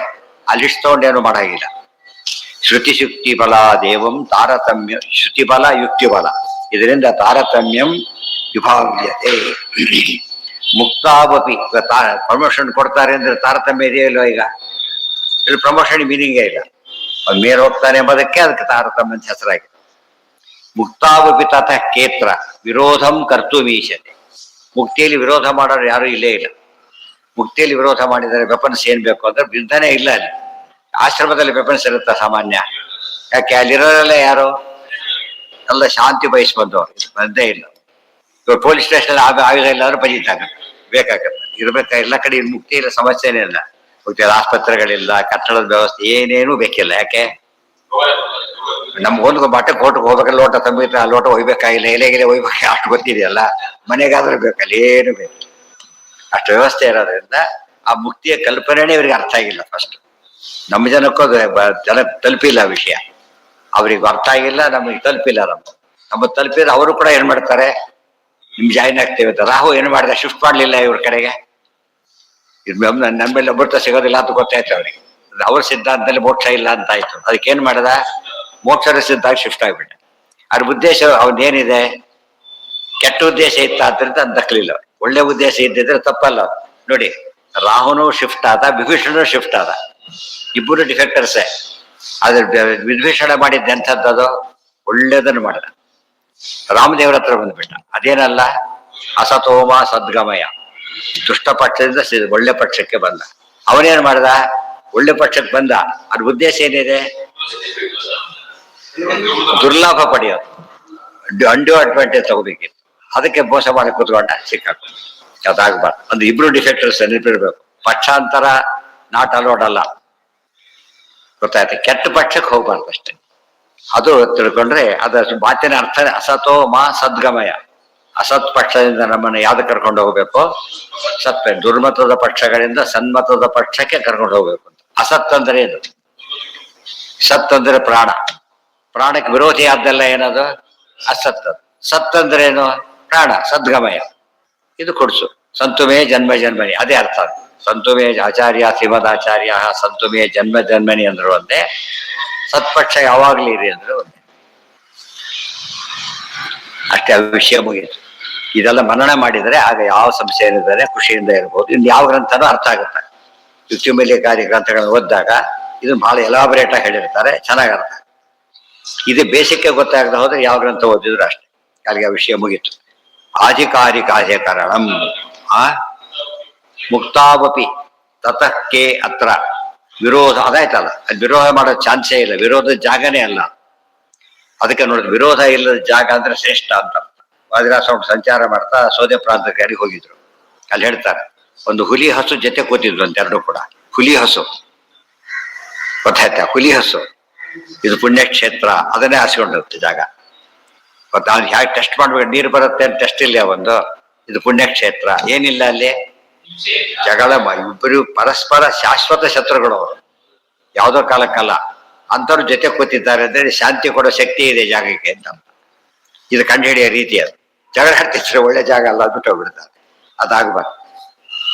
ಅಲ್ಲಿಷ್ಟು ತಗೊಂಡೇನು ಮಾಡಾಗಿಲ್ಲ. ಶ್ರುತಿಶುಕ್ತಿ ಫಲಾದೇವಂ ತಾರತಮ್ಯ. ಶ್ರುತಿ ಬಲ ಯುಕ್ತಿ ಬಲ, ಇದರಿಂದ ತಾರತಮ್ಯಂ ವಿಭಾವ್ಯತೆ. ಮುಕ್ತಾವಪಿ ಪ್ರಮೋಷನ್ ಕೊಡ್ತಾರೆ ಅಂದ್ರೆ ತಾರತಮ್ಯ ಇದೆಯಲ್ಲೋ? ಈಗ ಇಲ್ಲಿ ಪ್ರಮೋಷನ್ ಮೀನಿಂಗೇ ಇಲ್ಲ. ಅವ್ನು ಮೇಲೆ ಹೋಗ್ತಾನೆ ಎಂಬುದಕ್ಕೆ ಅದಕ್ಕೆ ತಾರತಮ್ಯ ಅಂತ ಹೆಸರಾಗಿದೆ. ಮುಕ್ತಾವಪಿ ತತಃ ಕೇತ್ರ ವಿರೋಧಂ ಕರ್ತು ಮೀಶತೆ. ಮುಕ್ತಿಯಲ್ಲಿ ವಿರೋಧ ಮಾಡೋರು ಯಾರು ಇಲ್ಲೇ ಇಲ್ಲ. ಮುಕ್ತಿಯಲ್ಲಿ ವಿರೋಧ ಮಾಡಿದರೆ ವೆಪನ್ಸ್ ಏನ್ ಬೇಕು ಅಂದ್ರೆ ಯುದ್ಧನೇ ಇಲ್ಲ. ಅಲ್ಲಿ ಆಶ್ರಮದಲ್ಲಿ ವೆಪನ್ಸ್ ಇರುತ್ತ ಸಾಮಾನ್ಯ. ಯಾಕೆ? ಅಲ್ಲಿರೋರೆಲ್ಲ ಯಾರು? ಎಲ್ಲ ಶಾಂತಿ ಬಯಸ್ ಬಂದವರು, ಬಂದೇ ಇಲ್ಲ. ಇವಾಗ ಪೊಲೀಸ್ ಸ್ಟೇಷನ್ ಆಯುಧ ಇಲ್ಲಾದ್ರೂ ಬಜೀತಾಗತ್ತೆ, ಬೇಕಾಗತ್ತೆ. ಇರ್ಬೇಕಾ? ಎಲ್ಲ ಕಡೆ ಮುಕ್ತಿ ಇಲ್ಲ, ಸಮಸ್ಯೆನೇ ಇಲ್ಲ. ಆಸ್ಪತ್ರೆಗಳಿಲ್ಲ, ಕಟ್ಟಡದ ವ್ಯವಸ್ಥೆ ಏನೇನೂ ಬೇಕಿಲ್ಲ. ಯಾಕೆ? ನಮ್ಗೊಂದು ಮಠಕ್ಕೆ ಕೋಟಕ್ಕೆ ಹೋಗ್ಬೇಕಲ್ಲ, ಲೋಟ ತಂಬಿಟ್ರೆ ಆ ಲೋಟ ಒಯ್ಬೇಕಾಗಿಲ್ಲ, ಎಲೆಗೆಲೆ ಒಯ್ಬೇಕು, ಅಷ್ಟು ಗೊತ್ತಿದೆಯಲ್ಲ. ಮನೆಗಾದ್ರೂ ಬೇಕಲ್ಲ, ಏನು ಬೇಕು, ಅಷ್ಟು ವ್ಯವಸ್ಥೆ ಇರೋದ್ರಿಂದ ಆ ಮುಕ್ತಿಯ ಕಲ್ಪನೆನೇ ಇವ್ರಿಗೆ ಅರ್ಥ ಆಗಿಲ್ಲ. ಫಸ್ಟ್ ನಮ್ಮ ಜನಕ್ಕೂ ಜನ ತಲುಪಿಲ್ಲ ವಿಷಯ. ಅವ್ರಿಗೆ ಅರ್ಥ ಆಗಿಲ್ಲ, ನಮಗೆ ತಲುಪಿಲ್ಲ. ನಮ್ಮ ತಲುಪಿದ್ರೆ ಅವರು ಕೂಡ ಏನ್ ಮಾಡ್ತಾರೆ? ನಿಮ್ ಜಾಯಿನ್ ಆಗ್ತೇವೆ ಅಂತ. ರಾಹು ಏನ್ ಮಾಡಿದ? ಶಿಫ್ಟ್ ಮಾಡ್ಲಿಲ್ಲ ಇವ್ರ ಕಡೆಗೆ. ನಮ್ಮೆಲ್ಲ ಅಮೃತ ಸಿಗೋದಿಲ್ಲ ಅಂತ ಗೊತ್ತಾಯ್ತು ಅವ್ರಿಗೆ. ಅವ್ರ ಸಿದ್ಧಾಂತದಲ್ಲಿ ಮೋಕ್ಷ ಇಲ್ಲ ಅಂತ ಆಯ್ತು. ಅದಕ್ಕೇನ್ ಮಾಡದ? ಮೋಕ್ಷದ ಸಿದ್ಧಾಂತ ಶಿಫ್ಟ್ ಆಗ್ಬಿಟ್ಟ. ಅದ್ರ ಉದ್ದೇಶ ಅವನೇನಿದೆ? ಕೆಟ್ಟ ಉದ್ದೇಶ ಇತ್ತ ಆದ್ರಿಂದ ಅದು ದಕ್ಕಲಿಲ್ಲ. ಒಳ್ಳೆ ಉದ್ದೇಶ ಇದ್ದಿದ್ರೆ ತಪ್ಪಲ್ಲ. ನೋಡಿ, ರಾಹುನು ಶಿಫ್ಟ್ ಆದ, ವಿಭೀಷಣನು ಶಿಫ್ಟ್ ಆದ, ಇಬ್ಬರು ಡಿಫೆಕ್ಟರ್ಸೇ. ಆದ್ರೆ ವಿಭೀಷಣ ಮಾಡಿದ್ದೆ ಎಂಥದ್ದು? ಒಳ್ಳೇದನ್ನು ಮಾಡಿದ. ರಾಮದೇವರ ಹತ್ರ ಬಂದ್ಬಿಟ್ಟ. ಅದೇನಲ್ಲ, ಅಸತೋಮ ಸದ್ಗಮಯ. ದುಷ್ಟ ಪಕ್ಷದಿಂದ ಒಳ್ಳೆ ಪಕ್ಷಕ್ಕೆ ಬಂದ. ಅವನೇನ್ ಮಾಡ್ದ? ಒಳ್ಳೆ ಪಕ್ಷಕ್ಕೆ ಬಂದ. ಅದ್ರ ಉದ್ದೇಶ ಏನಿದೆ? ದುರ್ಲಾಭ ಪಡೆಯೋದು, ಅಂಡ್ಯೂ ಅಡ್ವಾಂಟೇಜ್ ತಗೋಬೇಕಿತ್ತು. ಅದಕ್ಕೆ ಮೋಸ ಮಾಡಿ ಕೂತ್ಕೊಂಡ, ಸಿಕ್ಕಾಕೊಂಡು. ಅದಾಗಬಾರ್ದು. ಒಂದು ಇಬ್ರು ಡಿಫೆಕ್ಟರ್ಸ್ ನೆನಪಿರ್ಬೇಕು. ಪಕ್ಷಾಂತರ ನಾಟ್ ಅಲೋಡ್ ಅಲ್ಲ, ಗೊತ್ತಾಯ್ತು. ಕೆಟ್ಟ ಪಕ್ಷಕ್ಕೆ ಹೋಗ್ಬಾರ್ದು ಅಷ್ಟೇ. ಅದು ತಿಳ್ಕೊಂಡ್ರೆ ಅದರ ಮಾತಿನ ಅರ್ಥ ಅಸತೋ ಮಾ ಸದ್ಗಮಯ. ಅಸತ್ ಪಕ್ಷದಿಂದ ನಮ್ಮನ್ನು ಯಾವ್ದು ಕರ್ಕೊಂಡು ಹೋಗ್ಬೇಕು? ಸತ್ವ. ದುರ್ಮತದ ಪಕ್ಷಗಳಿಂದ ಸನ್ಮತದ ಪಕ್ಷಕ್ಕೆ ಕರ್ಕೊಂಡು ಹೋಗ್ಬೇಕು ಅಂತ. ಅಸತ್ ಅಂದ್ರೆ ಏನು? ಸತ್ ಅಂದ್ರೆ ಪ್ರಾಣ. ಪ್ರಾಣಕ್ಕೆ ವಿರೋಧಿ ಆದ್ದೆಲ್ಲ ಏನದು? ಅಸತ್. ಸತ್ ಅಂದ್ರೆ ಏನು? ಪ್ರಾಣ, ಸದ್ಗಮಯ. ಇದು ಕೊಡ್ಸು. ಸಂತುಮೇ ಜನ್ಮ ಜನ್ಮನಿ, ಅದೇ ಅರ್ಥ. ಸಂತುಮೇ ಆಚಾರ್ಯ ಶ್ರೀಮದಾಚಾರ್ಯ ಸಂತುಮೇ ಜನ್ಮ ಜನ್ಮನಿ ಅಂದ್ರು ಒಂದೇ, ಸತ್ಪಕ್ಷ ಯಾವಾಗ್ಲೂ ಇರಿ ಅಂದ್ರು ಒಂದೇ. ಅಷ್ಟೇ, ಆ ವಿಷಯ ಮುಗಿಯಿತು. ಇದೆಲ್ಲ ಮನನ ಮಾಡಿದರೆ ಆಗ ಯಾವ ಸಂಶಯ ಇರಿದರೆ ಖುಷಿಯಿಂದ ಇರ್ಬೋದು. ಇನ್ನು ಯಾವ ಗ್ರಂಥನೂ ಅರ್ಥ ಆಗುತ್ತೆ. ಯುಕ್ತಿಮೂಲ್ಯಕಾರಿ ಗ್ರಂಥಗಳನ್ನು ಓದಿದಾಗ ಇದನ್ನು ಬಹಳ ಎಲಾಬರೇಟ್ ಆಗಿ ಹೇಳಿರ್ತಾರೆ, ಚೆನ್ನಾಗಿ ಅರ್ಥ. ಇದು ಬೇಸಿಕ್ ಗೊತ್ತಾಗದೆ ಹೋದ್ರೆ ಯಾವ ಗ್ರಂಥ ಓದಿದ್ರು ಅಷ್ಟೇ. ಅಲ್ಲಿಗೆ ಆ ವಿಷಯ ಮುಗೀತು. ಆಧಿಕಾರಿಕಾಧಿಕರಣಂ ಮುಕ್ತಾವಪಿ ತತಕ್ಕೆ ಅತ್ರ ವಿರೋಧ. ಅದಾಯ್ತಲ್ಲ, ಅದು ವಿರೋಧ ಮಾಡೋ ಚಾನ್ಸೇ ಇಲ್ಲ, ವಿರೋಧದ ಜಾಗನೇ ಅಲ್ಲ. ಅದಕ್ಕೆ ನೋಡಿದ್ರೆ ವಿರೋಧ ಇಲ್ಲದ ಜಾಗ ಅಂದ್ರೆ ಶ್ರೇಷ್ಠ ಅಂತ. ವಾದಿರಾಸ ಸಂಚಾರ ಮಾಡ್ತಾ ಸೋದೆ ಪ್ರಾಂತಕ್ಕೆ ಹೋಗಿದ್ರು. ಅಲ್ಲಿ ಹೇಳ್ತಾರೆ, ಒಂದು ಹುಲಿ ಹಸು ಜೊತೆ ಕೂತಿದ್ರು ಅಂತೆರಡು ಕೂಡ. ಹುಲಿ ಹಸು ಗೊತ್ತಾಯ್ತಾ? ಹುಲಿ ಹಸು ಇದು ಪುಣ್ಯಕ್ಷೇತ್ರ, ಅದನ್ನೇ ಹಾಸ್ಕೊಂಡಿರುತ್ತೆ ಜಾಗ. ಗೊತ್ತಾ? ಅವ್ನು ಹೇಗೆ ಟೆಸ್ಟ್ ಮಾಡ್ಬೇಕು, ನೀರು ಬರುತ್ತೆ ಅಂತ ಟೆಸ್ಟ್ ಇಲ್ಲ. ಒಂದು ಇದು ಪುಣ್ಯಕ್ಷೇತ್ರ, ಏನಿಲ್ಲ ಅಲ್ಲಿ ಜಗಳ. ಇಬ್ಬರು ಪರಸ್ಪರ ಶಾಶ್ವತ ಶತ್ರುಗಳು ಅವರು, ಯಾವುದೋ ಕಾಲಕ್ಕಲ್ಲ. ಅಂಥವ್ರ ಜೊತೆ ಕೂತಿದ್ದಾರೆ ಅಂದ್ರೆ ಶಾಂತಿ ಕೊಡೋ ಶಕ್ತಿ ಇದೆ ಜಾಗಕ್ಕೆ ಅಂತ. ಇದು ಕಂಡು ಹಿಡಿಯೋ ರೀತಿ ಅದು. ಜಗಳ ಆಡ್ತಿದ್ರೆ ಒಳ್ಳೆ ಜಾಗ ಅಲ್ಲ, ಬಿಟ್ಟು ಹೋಗ್ಬಿಡ್ತಾರೆ. ಅದಾಗಬಾರ್ದು.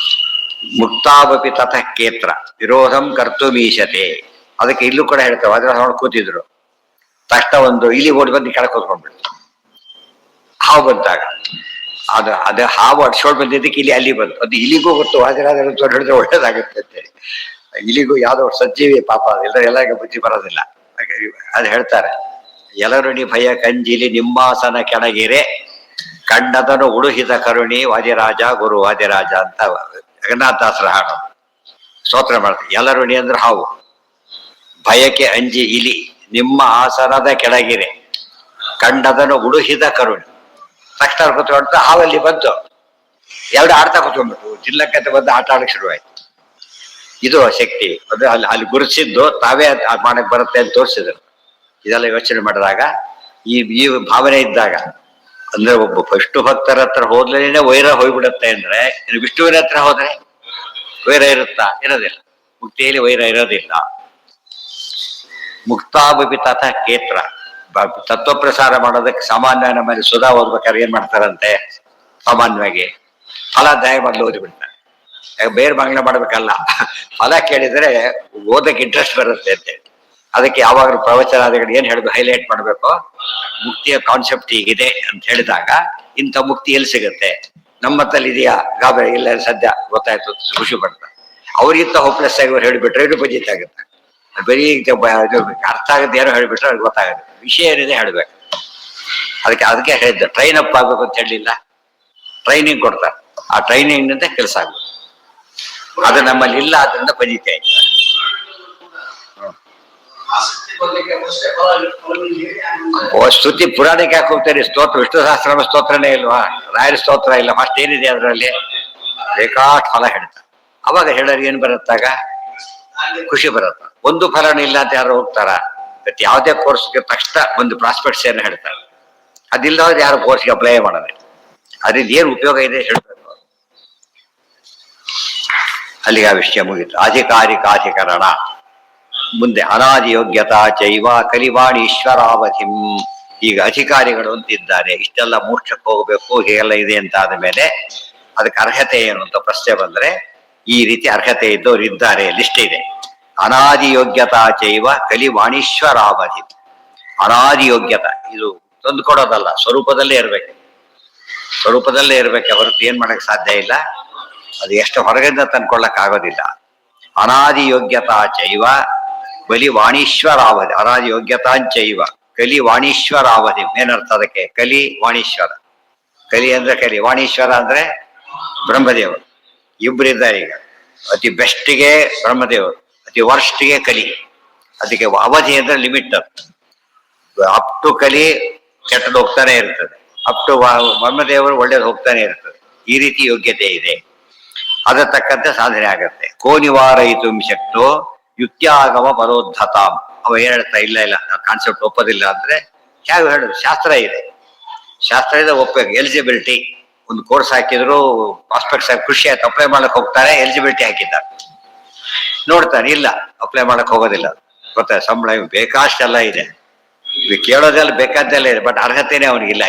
ಮುಕ್ತಾವಪಿ ತತಃ ಕೇತ್ರ ವಿರೋಧಂ ಕರ್ತು ಮೀಶತೆ. ಅದಕ್ಕೆ ಇಲ್ಲೂ ಕೂಡ ಹೇಳ್ತೇವೆ. ಅದ್ರ ನೋಡಿ ಕೂತಿದ್ರು, ತಕ್ಷಣ ಒಂದು ಇಲಿ ಓಡಿ ಬಂದು ಕೆಳಗೆ ಕೂತ್ಕೊಂಡ್ಬಿಡ್ತು. ಹಾವು ಬಂತಾಗ ಅದು ಹಾವು ಅಡ್ಸ್ಕೊಂಡು ಬಂದಿದ್ದಕ್ಕೆ ಇಲ್ಲಿ ಅಲ್ಲಿ ಬಂತು. ಅದು ಇಲಿಗೂ ಗೊತ್ತು, ಹಾಜರಾದ್ರೆ ಹಿಡಿದ್ರೆ ಒಳ್ಳೇದಾಗುತ್ತೆ ಅಂತೇಳಿ. ಇಲಿಗೂ ಯಾವ್ದೋ ಸಜ್ಜೀವಿ ಪಾಪ, ಎಲ್ಲರಿಗೂ ಬುದ್ಧಿ ಬರೋದಿಲ್ಲ. ಅದು ಹೇಳ್ತಾರೆ, ಎಲರುಣಿ ಭಯ ಕಂಜಿಲಿ ನಿಮ್ಮಾಸನ ಕೆಳಗಿರೆ ಕಂಡದನು ಉಡುಹಿದ ಕರುಣಿ ವಾದಿರಾಜ ಗುರು ವಾದಿರಾಜ ಅಂತ ಜಗನ್ನಾಥದಾಸರ ಹಾಡು ಸ್ತೋತ್ರ ಮಾಡ್ತಾರೆ. ಎಲರುಣಿ ಅಂದ್ರೆ ಹಾವು, ಭಯಕ್ಕೆ ಅಂಜಿ ಇಲಿ, ನಿಮ್ಮ ಆಸನದ ಕೆಳಗಿರೆ ಕಂಡದನು ಉಡುಹಿದ ಕರುಣಿ. ತಕ್ಷಣ ಕೂತ್ಕೊಂಡು ಹಾವಲ್ಲಿ ಬಂತು, ಎರಡು ಆಡ್ತಾ ಕೂತ್ಕೊಂಡ್ಬಿಟ್ಟು ಜಿಲ್ಲಕ್ಕಂತ ಬಂದು ಆಟ ಆಡಕ್ಕೆ ಶುರುವಾಯ್ತು. ಇದು ಶಕ್ತಿ. ಅದು ಅಲ್ಲಿ ಗುರುತಿಸಿದ್ದು ತಾವೇ ಮಾಡಕ್ ಬರುತ್ತೆ ಅಂತ ತೋರಿಸಿದ್ರು. ಇದೆಲ್ಲ ಯೋಚನೆ ಮಾಡಿದಾಗ ಈ ಭಾವನೆ ಇದ್ದಾಗ, ಅಂದ್ರೆ ಒಬ್ಬ ವಿಷ್ಣು ಭಕ್ತರ ಹತ್ರ ಹೋದ್ಲೇನೆ ವೈರ ಹೋಗ್ಬಿಡುತ್ತೆ ಅಂದ್ರೆ, ಇನ್ನು ವಿಷ್ಣುವಿನ ಹತ್ರ ಹೋದ್ರೆ ವೈರ ಇರುತ್ತಾ? ಇರೋದಿಲ್ಲ. ಮುಕ್ತಿಯಲ್ಲಿ ವೈರ ಇರೋದಿಲ್ಲ. ಮುಕ್ತಾಭಿ ತಥ ಕೇತ್ರ. ತತ್ವ ಪ್ರಸಾರ ಮಾಡೋದಕ್ಕೆ ಸಾಮಾನ್ಯ ನಮ್ಮಲ್ಲಿ ಸುಧಾ ಓದ್ಬೇಕಾದ್ರೆ ಏನ್ ಮಾಡ್ತಾರಂತೆ, ಸಾಮಾನ್ಯವಾಗಿ ಫಲ ದಯ ಮೊದಲು ಓದಿಬಿಡ್ತಾರೆ. ಬೇರೆ ಬಾಂಗ್ಲ ಮಾಡ್ಬೇಕಲ್ಲ, ಫಲ ಕೇಳಿದ್ರೆ ಓದಕ್ಕೆ ಇಂಟ್ರೆಸ್ಟ್ ಬರುತ್ತೆ ಅಂತೇಳಿ. ಅದಕ್ಕೆ ಯಾವಾಗಲೂ ಪ್ರವಚನಾದಿಗಳು ಏನ್ ಹೇಳ್ಬೇಕು, ಹೈಲೈಟ್ ಮಾಡ್ಬೇಕು, ಮುಕ್ತಿಯ ಕಾನ್ಸೆಪ್ಟ್ ಹೀಗಿದೆ ಅಂತ ಹೇಳಿದಾಗ ಇಂಥ ಮುಕ್ತಿ ಎಲ್ಲಿ ಸಿಗುತ್ತೆ, ನಮ್ಮತ್ತಲ್ಲಿ ಇದೆಯಾ? ಗಾಬರಿ ಇಲ್ಲ, ಸದ್ಯ ಗೊತ್ತಾಯ್ತು, ಖುಷಿ ಪಡ್ತಾರೆ. ಅವ್ರಿಗಿಂತ ಹೋಪ್ಲೆಸ್ ಆಗಿ ಅವ್ರು ಹೇಳಿಬಿಟ್ರೆ ಇದು ಬಜೆಟ್ ಆಗುತ್ತೆ. ಬರೀ ಅರ್ಥ ಆಗದೆ ಏನೋ ಹೇಳಿಬಿಟ್ರೆ ಅವ್ರಿಗೆ ಗೊತ್ತಾಗುತ್ತೆ. ವಿಷಯ ಏನಿದೆ ಹೇಳ್ಬೇಕು. ಅದಕ್ಕೆ ಹೇಳಿದ್ದೆ, ಟ್ರೈನ್ ಅಪ್ ಆಗ್ಬೇಕು ಅಂತ ಹೇಳಿಲ್ಲ, ಟ್ರೈನಿಂಗ್ ಕೊಡ್ತಾರೆ. ಆ ಟ್ರೈನಿಂಗ್ ನಿಂದ ಕೆಲಸ ಆಗ್ಬೇಕು. ಅದು ನಮ್ಮಲ್ಲಿ ಇಲ್ಲ, ಅದರಿಂದ ಬಜಿತೆ ಆಯ್ತು. ಸ್ತುತಿ ಪುರಾಣಕ್ಕೆ ಯಾಕೆ ಹೋಗ್ತಾರೆ? ಸ್ತೋತ್ರ ವಿಷ್ಣು ಸಹಸ್ರನಾಮ ಸ್ತೋತ್ರನೇ ಇಲ್ವಾ? ರಾಯರ ಸ್ತೋತ್ರ ಇಲ್ಲ, ಫಸ್ಟ್ ಏನಿದೆ ಅದರಲ್ಲಿ? ಬೇಕಾಟ್ ಫಲ ಹೇಳ್ತಾರೆ. ಅವಾಗ ಹೇಳೋರು ಏನ್ ಬರುತ್ತಾಗ ಖುಷಿ ಬರುತ್ತೆ. ಒಂದು ಫಲನೂ ಇಲ್ಲ ಅಂತ ಯಾರು ಹೋಗ್ತಾರ? ಮತ್ತೆ ಯಾವುದೇ ಕೋರ್ಸ್ಗೆ ತಕ್ಷಣ ಒಂದು ಪ್ರಾಸ್ಪೆಕ್ಟ್ಸ್ ಏನು ಹೇಳ್ತಾರೆ. ಅದಿಲ್ಲದ್ರೆ ಯಾರು ಕೋರ್ಸ್ಗೆ ಅಪ್ಲೈ ಮಾಡೋದಿಲ್ಲ. ಅದ್ರಿಂದ ಏನ್ ಉಪಯೋಗ ಇದೆ ಹೇಳ್ಬೇಕು. ಅಲ್ಲಿಗೆ ಆ ವಿಷಯ ಮುಗಿತು. ಅಧಿಕಾರಿಕಾಧಿಕರಣ. ಮುಂದೆ ಅನಾದಿ ಯೋಗ್ಯತಾ ಚೈವ ಕಲಿವಾಣಿ ಈಶ್ವರಾವಧಿಂ. ಈಗ ಅಧಿಕಾರಿಗಳು ಅಂತಿದ್ದಾರೆ, ಇಷ್ಟೆಲ್ಲ ಮೋಕ್ಷಕ್ಕೆ ಹೋಗ್ಬೇಕು, ಹೀಗೆಲ್ಲ ಇದೆ ಅಂತ ಆದ ಮೇಲೆ ಅದಕ್ಕೆ ಅರ್ಹತೆ ಏನು ಅಂತ ಪ್ರಶ್ನೆ ಬಂದ್ರೆ, ಈ ರೀತಿ ಅರ್ಹತೆ ಇದ್ದವ್ರು ಇದ್ದಾರೆ, ಲಿಸ್ಟ್ ಇದೆ. ಅನಾದಿ ಯೋಗ್ಯತಾ ಚೈವ ಕಲಿವಾಣೀಶ್ವರಾವಧಿ. ಅನಾದಿ ಯೋಗ್ಯತಾ ಇದು ತಂದು ಕೊಡೋದಲ್ಲ, ಸ್ವರೂಪದಲ್ಲೇ ಇರ್ಬೇಕು. ಸ್ವರೂಪದಲ್ಲೇ ಇರ್ಬೇಕು ಹೊರತು ಏನ್ ಮಾಡಕ್ ಸಾಧ್ಯ ಇಲ್ಲ. ಅದು ಎಷ್ಟು ಹೊರಗಿಂದ ತಂದ್ಕೊಳ್ಳಕ್ ಆಗೋದಿಲ್ಲ. ಅನಾದಿ ಯೋಗ್ಯತಾ ಚೈವ ಬಲಿ ವಾಣೀಶ್ವರಾವಧಿ. ಅನಾದಿ ಯೋಗ್ಯತಾಂಚೈವ ಕಲಿ ವಾಣೀಶ್ವರಾವಧಿ. ಏನರ್ಥ ಅದಕ್ಕೆ? ಕಲಿ ವಾಣೀಶ್ವರ. ಕಲಿ ಅಂದ್ರೆ ಕಲಿ, ವಾಣೀಶ್ವರ ಅಂದ್ರೆ ಬ್ರಹ್ಮದೇವರು. ಇಬ್ಬರಿದ್ದಾರೆ ಈಗ. ಅತಿ ಬೆಸ್ಟಿಗೆ ಬ್ರಹ್ಮದೇವರು, ಅತಿ ವರ್ಸ್ಟ್ಗೆ ಕಲಿ. ಅದಕ್ಕೆ ಅವಧಿ ಅಂದ್ರೆ ಲಿಮಿಟ್. ಅಪ್ ಟು ಕಲಿ ಕೆಟ್ಟದ್ದು ಹೋಗ್ತಾನೆ ಇರ್ತದೆ, ಅಪ್ ಟು ಬ್ರಹ್ಮದೇವರು ಒಳ್ಳೇದು ಹೋಗ್ತಾನೆ ಇರ್ತದೆ. ಈ ರೀತಿ ಯೋಗ್ಯತೆ ಇದೆ, ಅದರ ತಕ್ಕಂತೆ ಸಾಧನೆ ಆಗತ್ತೆ. ಕೋ ನಿವಾರಯಿತು ಶಕ್ತೋ ಯುಕ್ತ್ಯಾಗಮ ಪರೋದ್ಧತಾಂ. ಅವ ಏನ್ ಹೇಳ್ತಾ ಇಲ್ಲ ಕಾನ್ಸೆಪ್ಟ್ ಒಪ್ಪೋದಿಲ್ಲ ಅಂದ್ರೆ ಹೇಗೆ ಹೇಳುದು? ಶಾಸ್ತ್ರ ಇದೆ, ಶಾಸ್ತ್ರ ಇದೆ, ಒಪ್ಪಬೇಕು. ಎಲಿಜಿಬಿಲಿಟಿ ಒಂದು ಕೋರ್ಸ್ ಹಾಕಿದ್ರು ಪ್ರಾಸ್ಪೆಕ್ಟ್ಸ್ ಆಗಿ ಖುಷಿ ಆಯ್ತು, ಅಪ್ಲೈ ಮಾಡಕ್ ಹೋಗ್ತಾರೆ, ಎಲಿಜಿಬಿಲಿಟಿ ಹಾಕಿದ್ದಾರೆ, ನೋಡ್ತಾನೆ ಇಲ್ಲ ಅಪ್ಲೈ ಮಾಡಕ್ ಹೋಗೋದಿಲ್ಲ. ಗೊತ್ತಾ, ಸಂಬಳ ಬೇಕಾಷ್ಟೆಲ್ಲ ಇದೆ, ಕೇಳೋದೆಲ್ಲ ಬೇಕಾದ್ದೆಲ್ಲ ಇದೆ, ಬಟ್ ಅರ್ಹತೆನೇ ಅವನಿಗಿಲ್ಲ.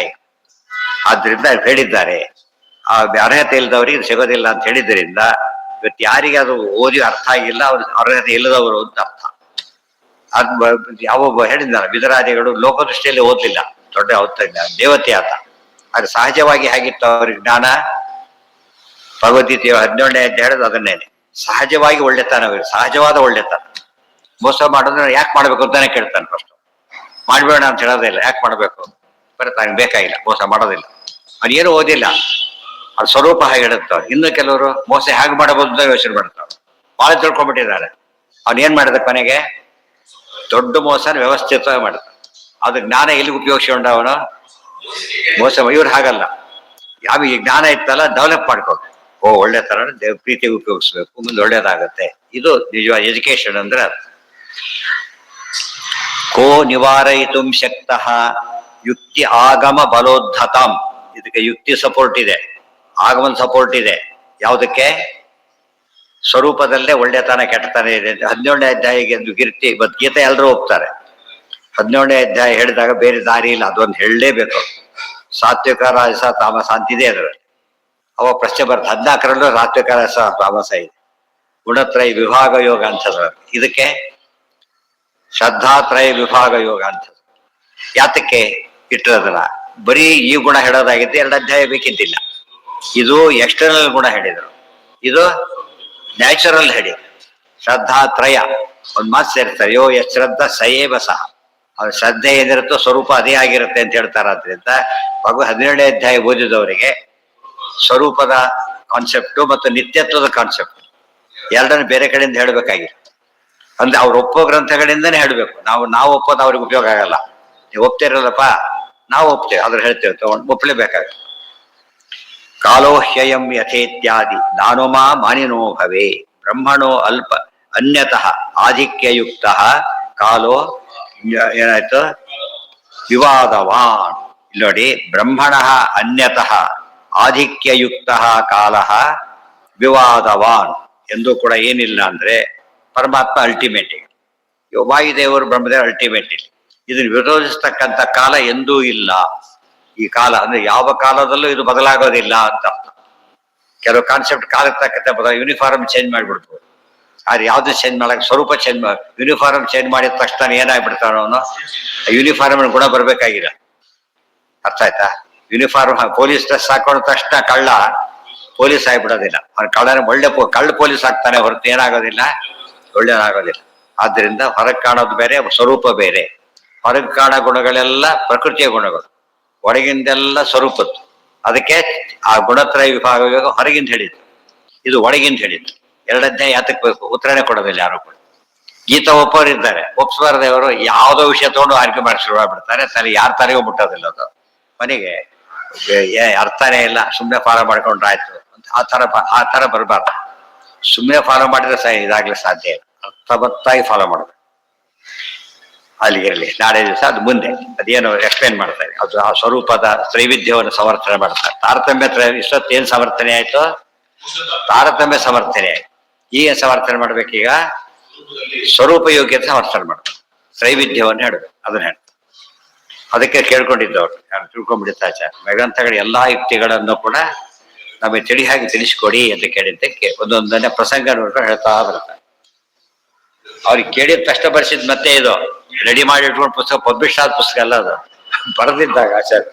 ಆದ್ರಿಂದ ಹೇಳಿದ್ದಾರೆ ಆ ಅರ್ಹತೆ ಇಲ್ಲದವ್ರಿಗೆ ಸಿಗೋದಿಲ್ಲ ಅಂತ ಹೇಳಿದ್ರಿಂದ ಇವತ್ತು ಯಾರಿಗೆ ಅದು ಓದಿ ಅರ್ಥ ಆಗಿಲ್ಲ ಅವ್ರ ಅರ್ಹತೆ ಇಲ್ಲದವರು ಅಂತ ಅರ್ಥ. ಯಾವೊಬ್ಬ ಹೇಳಿದ್ದಾರೆ ವಿದರಾದಿಗಳು ಲೋಕದೃಷ್ಟಿಯಲ್ಲಿ ಓದ್ಲಿಲ್ಲ, ದೊಡ್ಡ ದೇವತೆ ಆತ. ಅದು ಸಹಜವಾಗಿ ಹೇಗಿತ್ತು ಅವ್ರಿಗೆ ಜ್ಞಾನ? ಭಗವದ್ಗೀತೆಯ 17ನೇ ಅಧ್ಯಾಯ ಹೇಳೋದು ಅದನ್ನೇನೆ. ಸಹಜವಾಗಿ ಒಳ್ಳೆತನ, ಸಹಜವಾದ ಒಳ್ಳೆತನ. ಮೋಸ ಮಾಡೋದ್ರೆ ಯಾಕೆ ಮಾಡ್ಬೇಕು ಅಂತಾನೆ ಕೇಳ್ತಾನೆ ಫಸ್ಟ್. ಮಾಡ್ಬೇಡ ಅಂತ ಹೇಳೋದೇ ಇಲ್ಲ, ಯಾಕೆ ಮಾಡ್ಬೇಕು? ಬರ್ತಾನೆ, ಬೇಕಾಗಿಲ್ಲ, ಮೋಸ ಮಾಡೋದಿಲ್ಲ. ಅವನೇನು ಓದಿಲ್ಲ, ಅದು ಸ್ವರೂಪ ಹಾಗೆ ಹೇಳುತ್ತವ್ರು. ಇನ್ನು ಕೆಲವರು ಮೋಸ ಹೇಗೆ ಮಾಡಬಹುದು ಅಂತ ಯೋಚನೆ ಮಾಡ್ತಾವ್ರು, ಭಾಳ ತಿಳ್ಕೊಂಡ್ಬಿಟ್ಟಿದ್ದಾರೆ. ಅವನೇನ್ ಮಾಡಿದ ಕೊನೆಗೆ ದೊಡ್ಡ ಮೋಸನ ವ್ಯವಸ್ಥಿತವಾಗಿ ಮಾಡ್ತಾನೆ. ಅದು ಜ್ಞಾನ ಎಲ್ಲಿ ಉಪಯೋಗಿಸ್ಕೊಂಡ ಅವನು? ಮೋಸ. ಇವ್ರು ಹಾಗಲ್ಲ, ಯಾವ ಈ ಜ್ಞಾನ ಇತ್ತಲ್ಲ ಡೆವಲಪ್ ಮಾಡ್ಕೊಂಡು ಒಳ್ಳೆ ತರ ಪ್ರೀತಿಗೆ ಉಪಯೋಗಿಸ್ಬೇಕು, ಮುಂದೆ ಒಳ್ಳೇದಾಗತ್ತೆ. ಇದು ನಿಜವಾದ ಎಜುಕೇಶನ್ ಅಂದ್ರೆ. ಕೋ ನಿವಾರಯಿತು ಶಕ್ತಃ ಯುಕ್ತಿ ಆಗಮ ಬಲೋದ್ಧತಾಂ. ಇದಕ್ಕೆ ಯುಕ್ತಿ ಸಪೋರ್ಟ್ ಇದೆ, ಆಗಮನ ಸಪೋರ್ಟ್ ಇದೆ. ಯಾವುದಕ್ಕೆ? ಸ್ವರೂಪದಲ್ಲೇ ಒಳ್ಳೆತನ ಕೆಟ್ಟತನ ಇದೆ. 17ನೇ ಅಧ್ಯಾಯಕ್ಕೆ ಗೀತೆ, ಇವತ್ತು ಗೀತೆ ಎಲ್ಲರೂ ಹೋಗ್ತಾರೆ. 17ನೇ ಅಧ್ಯಾಯ ಹೇಳಿದಾಗ ಬೇರೆ ದಾರಿ ಇಲ್ಲ, ಅದೊಂದು ಹೇಳಲೇಬೇಕು. ಸಾತ್ವಿಕ ರಾಜಸ ತಾಮಸ ಅಂತಿದೆ ಅದರಲ್ಲಿ. ಅವ ಪ್ರಶ್ನೆ ಬರ್ತದೆ. 14ರಲ್ಲೂ ಸಾತ್ವಿಕ ರಾಜಸ ತಾಮಸ ಇದೆ. ಗುಣತ್ರಯ ವಿಭಾಗ ಯೋಗ ಅಂತದ. ಇದಕ್ಕೆ ಶ್ರದ್ಧಾತ್ರಯ ವಿಭಾಗ ಯೋಗ ಅಂತದ. ಯಾತಕ್ಕೆ ಇಟ್ಟಿರೋದಲ್ಲ? ಬರೀ ಈ ಗುಣ ಹೇಳೋದಾಗಿದ್ದು 2 ಅಧ್ಯಾಯ ಬೇಕಿದ್ದಿಲ್ಲ. ಇದು ಎಕ್ಸ್ಟರ್ನಲ್ ಗುಣ ಹೇಳಿದರು, ಇದು ನ್ಯಾಚುರಲ್ ಹೇಳಿದ್ರು. ಶ್ರದ್ಧಾತ್ರಯ ಒಂದ್ ಮಾತು ಸೇರ್ತಾರೆ. ಯೋ ಶ್ರದ್ಧಾ ಸಯೇವ ಸಹ. ಅವ್ರ ಶ್ರದ್ಧೆ ಏನಿರುತ್ತೋ ಸ್ವರೂಪ ಅದೇ ಆಗಿರುತ್ತೆ ಅಂತ ಹೇಳ್ತಾರ. ಆದ್ರಿಂದ 17ನೇ ಅಧ್ಯಾಯ ಓದಿದವರಿಗೆ ಸ್ವರೂಪದ ಕಾನ್ಸೆಪ್ಟು ಮತ್ತು ನಿತ್ಯತ್ವದ ಕಾನ್ಸೆಪ್ಟ್ ಎರಡನ್ನು ಬೇರೆ ಕಡೆಯಿಂದ ಹೇಳ್ಬೇಕಾಗಿಲ್ಲ. ಅಂದ್ರೆ ಅವ್ರು ಒಪ್ಪೋ ಗ್ರಂಥಗಳಿಂದನೇ ಹೇಳ್ಬೇಕು. ನಾವು ಒಪ್ಪೋದು ಅವ್ರಿಗೆ ಉಪಯೋಗ ಆಗಲ್ಲ. ನೀವು ಒಪ್ತಿರಲ್ಲಪ್ಪ, ನಾವು ಒಪ್ತೇವೆ, ಅದ್ರ ಹೇಳ್ತೇವೆ, ತಗೊಂಡು ಒಪ್ಪಲೇಬೇಕಾಗುತ್ತೆ. ಕಾಲೋಹ್ಯಯಂ ಯಥೇತ್ಯಾದಿ ನಾನುಮಾ ಮಾನಿನೋ ಭವೇ ಬ್ರಹ್ಮಣೋ ಅಲ್ಪ ಅನ್ಯತಃ ಆಧಿಕ್ಯಯುಕ್ತ ಕಾಲೋ ಏನಾಯ್ತು? ವಿವಾದವಾನ್. ಇಲ್ಲಿ ನೋಡಿ, ಬ್ರಹ್ಮಣ ಅನ್ಯತಃ ಆಧಿಕ್ಯಯುಕ್ತ ಕಾಲ ವಿವಾದವಾನ್ ಎಂದು ಕೂಡ ಏನಿಲ್ಲ ಅಂದ್ರೆ ಪರಮಾತ್ಮ ಅಲ್ಟಿಮೇಟ್. ವಾಯುದೇವರು ಬ್ರಹ್ಮದೇವರು ಅಲ್ಟಿಮೇಟ್. ಇದನ್ನು ವಿರೋಧಿಸ್ತಕ್ಕಂಥ ಕಾಲ ಎಂದೂ ಇಲ್ಲ. ಈ ಕಾಲ ಅಂದ್ರೆ ಯಾವ ಕಾಲದಲ್ಲೂ ಇದು ಬದಲಾಗೋದಿಲ್ಲ ಅಂತ ಅರ್ಥ. ಕೆಲವು ಕಾನ್ಸೆಪ್ಟ್ ಕಾಲಕ್ಕೆ ತಕ್ಕಂತೆ ಯೂನಿಫಾರ್ಮ್ ಚೇಂಜ್ ಮಾಡಿಬಿಡ್ಬೋದು, ಆದ್ರೆ ಯಾವ್ದು ಚೇಂಜ್ ಮಾಡಕ್ ಸ್ವರೂಪ ಚೇಂಜ್ ಯೂನಿಫಾರ್ಮ್ ಚೇಂಜ್ ಮಾಡಿದ ತಕ್ಷಣ ಏನಾಗ್ಬಿಡ್ತಾನ ಅವನು? ಯೂನಿಫಾರ್ಮ್ ಗುಣ ಬರ್ಬೇಕಾಗಿಲ್ಲ. ಅರ್ಥ ಆಯ್ತಾ? ಯೂನಿಫಾರ್ಮ್ ಪೊಲೀಸ್ ಡ್ರೆಸ್ ಹಾಕೊಂಡ ತಕ್ಷಣ ಕಳ್ಳ ಪೊಲೀಸ್ ಆಗಿಬಿಡೋದಿಲ್ಲ. ಅವ್ನ ಕಳ್ಳನ ಕಳ್ಳ ಪೊಲೀಸ್ ಆಗ್ತಾನೆ ಹೊರತು ಏನಾಗೋದಿಲ್ಲ, ಒಳ್ಳೆಯದಾಗೋದಿಲ್ಲ. ಆದ್ರಿಂದ ಹೊರಗೆ ಕಾಣೋದು ಬೇರೆ, ಸ್ವರೂಪ ಬೇರೆ. ಹೊರಗೆ ಕಾಣೋ ಗುಣಗಳೆಲ್ಲ ಪ್ರಕೃತಿಯ ಗುಣಗಳು, ಒಳಗಿಂದೆಲ್ಲ ಸ್ವರೂಪದ್ದು. ಅದಕ್ಕೆ ಆ ಗುಣತ್ರಯ ವಿಭಾಗ ಹೊರಗಿಂದ ಹೇಳಿದ್ದು, ಇದು ಒಳಗಿಂದ ಹೇಳಿದ್ದು. 2 ಅಧ್ಯಾಯ ಯಾತಕ್ಕೆ ಬೇಕು? ಉತ್ತರನೇ ಕೊಡೋದಿಲ್ಲ ಯಾರು ಕೂಡ. ಗೀತಾ ಒಪ್ಪೋರಿದ್ದಾರೆ, ಒಪ್ಸ್ಬಾರ್ದವರು ಯಾವುದೋ ವಿಷಯ ತಗೊಂಡು ಆರ್ಗ್ಯೂ ಮಾಡಿ ಶುರು ಮಾಡ್ಬಿಡ್ತಾರೆ. ಸರಿ, ಯಾರ ತಲೆಗೂ ಮುಟ್ಟೋದಿಲ್ಲ ಅದು. ಮನೆಗೆ ಅರ್ಥನೇ ಇಲ್ಲ, ಸುಮ್ಮನೆ ಫಾಲೋ ಮಾಡ್ಕೊಂಡ್ರೆ ಆಯ್ತು ಅಂತ ಆ ತರ ಬರಬಾರ್ದು. ಸುಮ್ಮನೆ ಫಾಲೋ ಮಾಡಿದ್ರೆ ಇದಾಗ್ಲಿ ಸಾಧ್ಯ ಇಲ್ಲ. ಅರ್ಥವತ್ತಾಗಿ ಫಾಲೋ ಮಾಡಬೇಕು. ಅಲ್ಲಿಗಿರಲಿ, ನಾಳೆ ದಿವಸ ಅದು ಮುಂದೆ ಅದೇನು ಎಕ್ಸ್ಪ್ಲೇನ್ ಮಾಡ್ತಾರೆ. ಅದು ಆ ಸ್ವರೂಪದ ತ್ರೈವಿಧ್ಯವನ್ನು ಸಮರ್ಥನೆ ಮಾಡ್ತಾರೆ. ತಾರತಮ್ಯ ಇಷ್ಟೊತ್ತೇನು ಸಮರ್ಥನೆ ಆಯ್ತು? ತಾರತಮ್ಯ ಸಮರ್ಥನೆ ಆಯ್ತು. ಈಗ ಸಮರ್ಥನೆ ಮಾಡ್ಬೇಕೀಗ ಸ್ವರೂಪ ಯೋಗ್ಯತೆ ಸಮರ್ಥನೆ ಮಾಡ್ಬೇಕು. ತ್ರೈವಿಧ್ಯವನ್ನು ಹೇಳಬೇಕು, ಅದನ್ನ ಹೇಳ್ತಾರೆ. ಅದಕ್ಕೆ ಕೇಳ್ಕೊಂಡಿದ್ದವ್ರು ಯಾರು ತಿಳ್ಕೊಂಡ್ಬಿಡುತ್ತಾಚಾರ ಗ್ರಂಥಗಳ ಎಲ್ಲಾ ಯುಕ್ತಿಗಳನ್ನು ಕೂಡ ನಮಗೆ ತಿಳಿಸಿಕೊಡಿ ಅಂತ ಕೇಳಿದ್ದಕ್ಕೆ ಒಂದೊಂದನ್ನೇ ಪ್ರಸಂಗ ನೋಡ್ಕೊಂಡು ಹೇಳ್ತಾ ಬರ್ತಾರೆ. ಅವ್ರಿಗೆ ಕೇಳಿದ ತಕ್ಷಣ ಬರ್ಸಿದ್ ಮತ್ತೆ ಇದು ರೆಡಿ ಮಾಡಿ ಇಟ್ಕೊಂಡು ಪುಸ್ತಕ ಪಬ್ಲಿಷ್ ಆದ ಪುಸ್ತಕ ಅಲ್ಲ ಅದು. ಬರೆದಿದ್ದಾಗ ಆಚಾರ್ಯ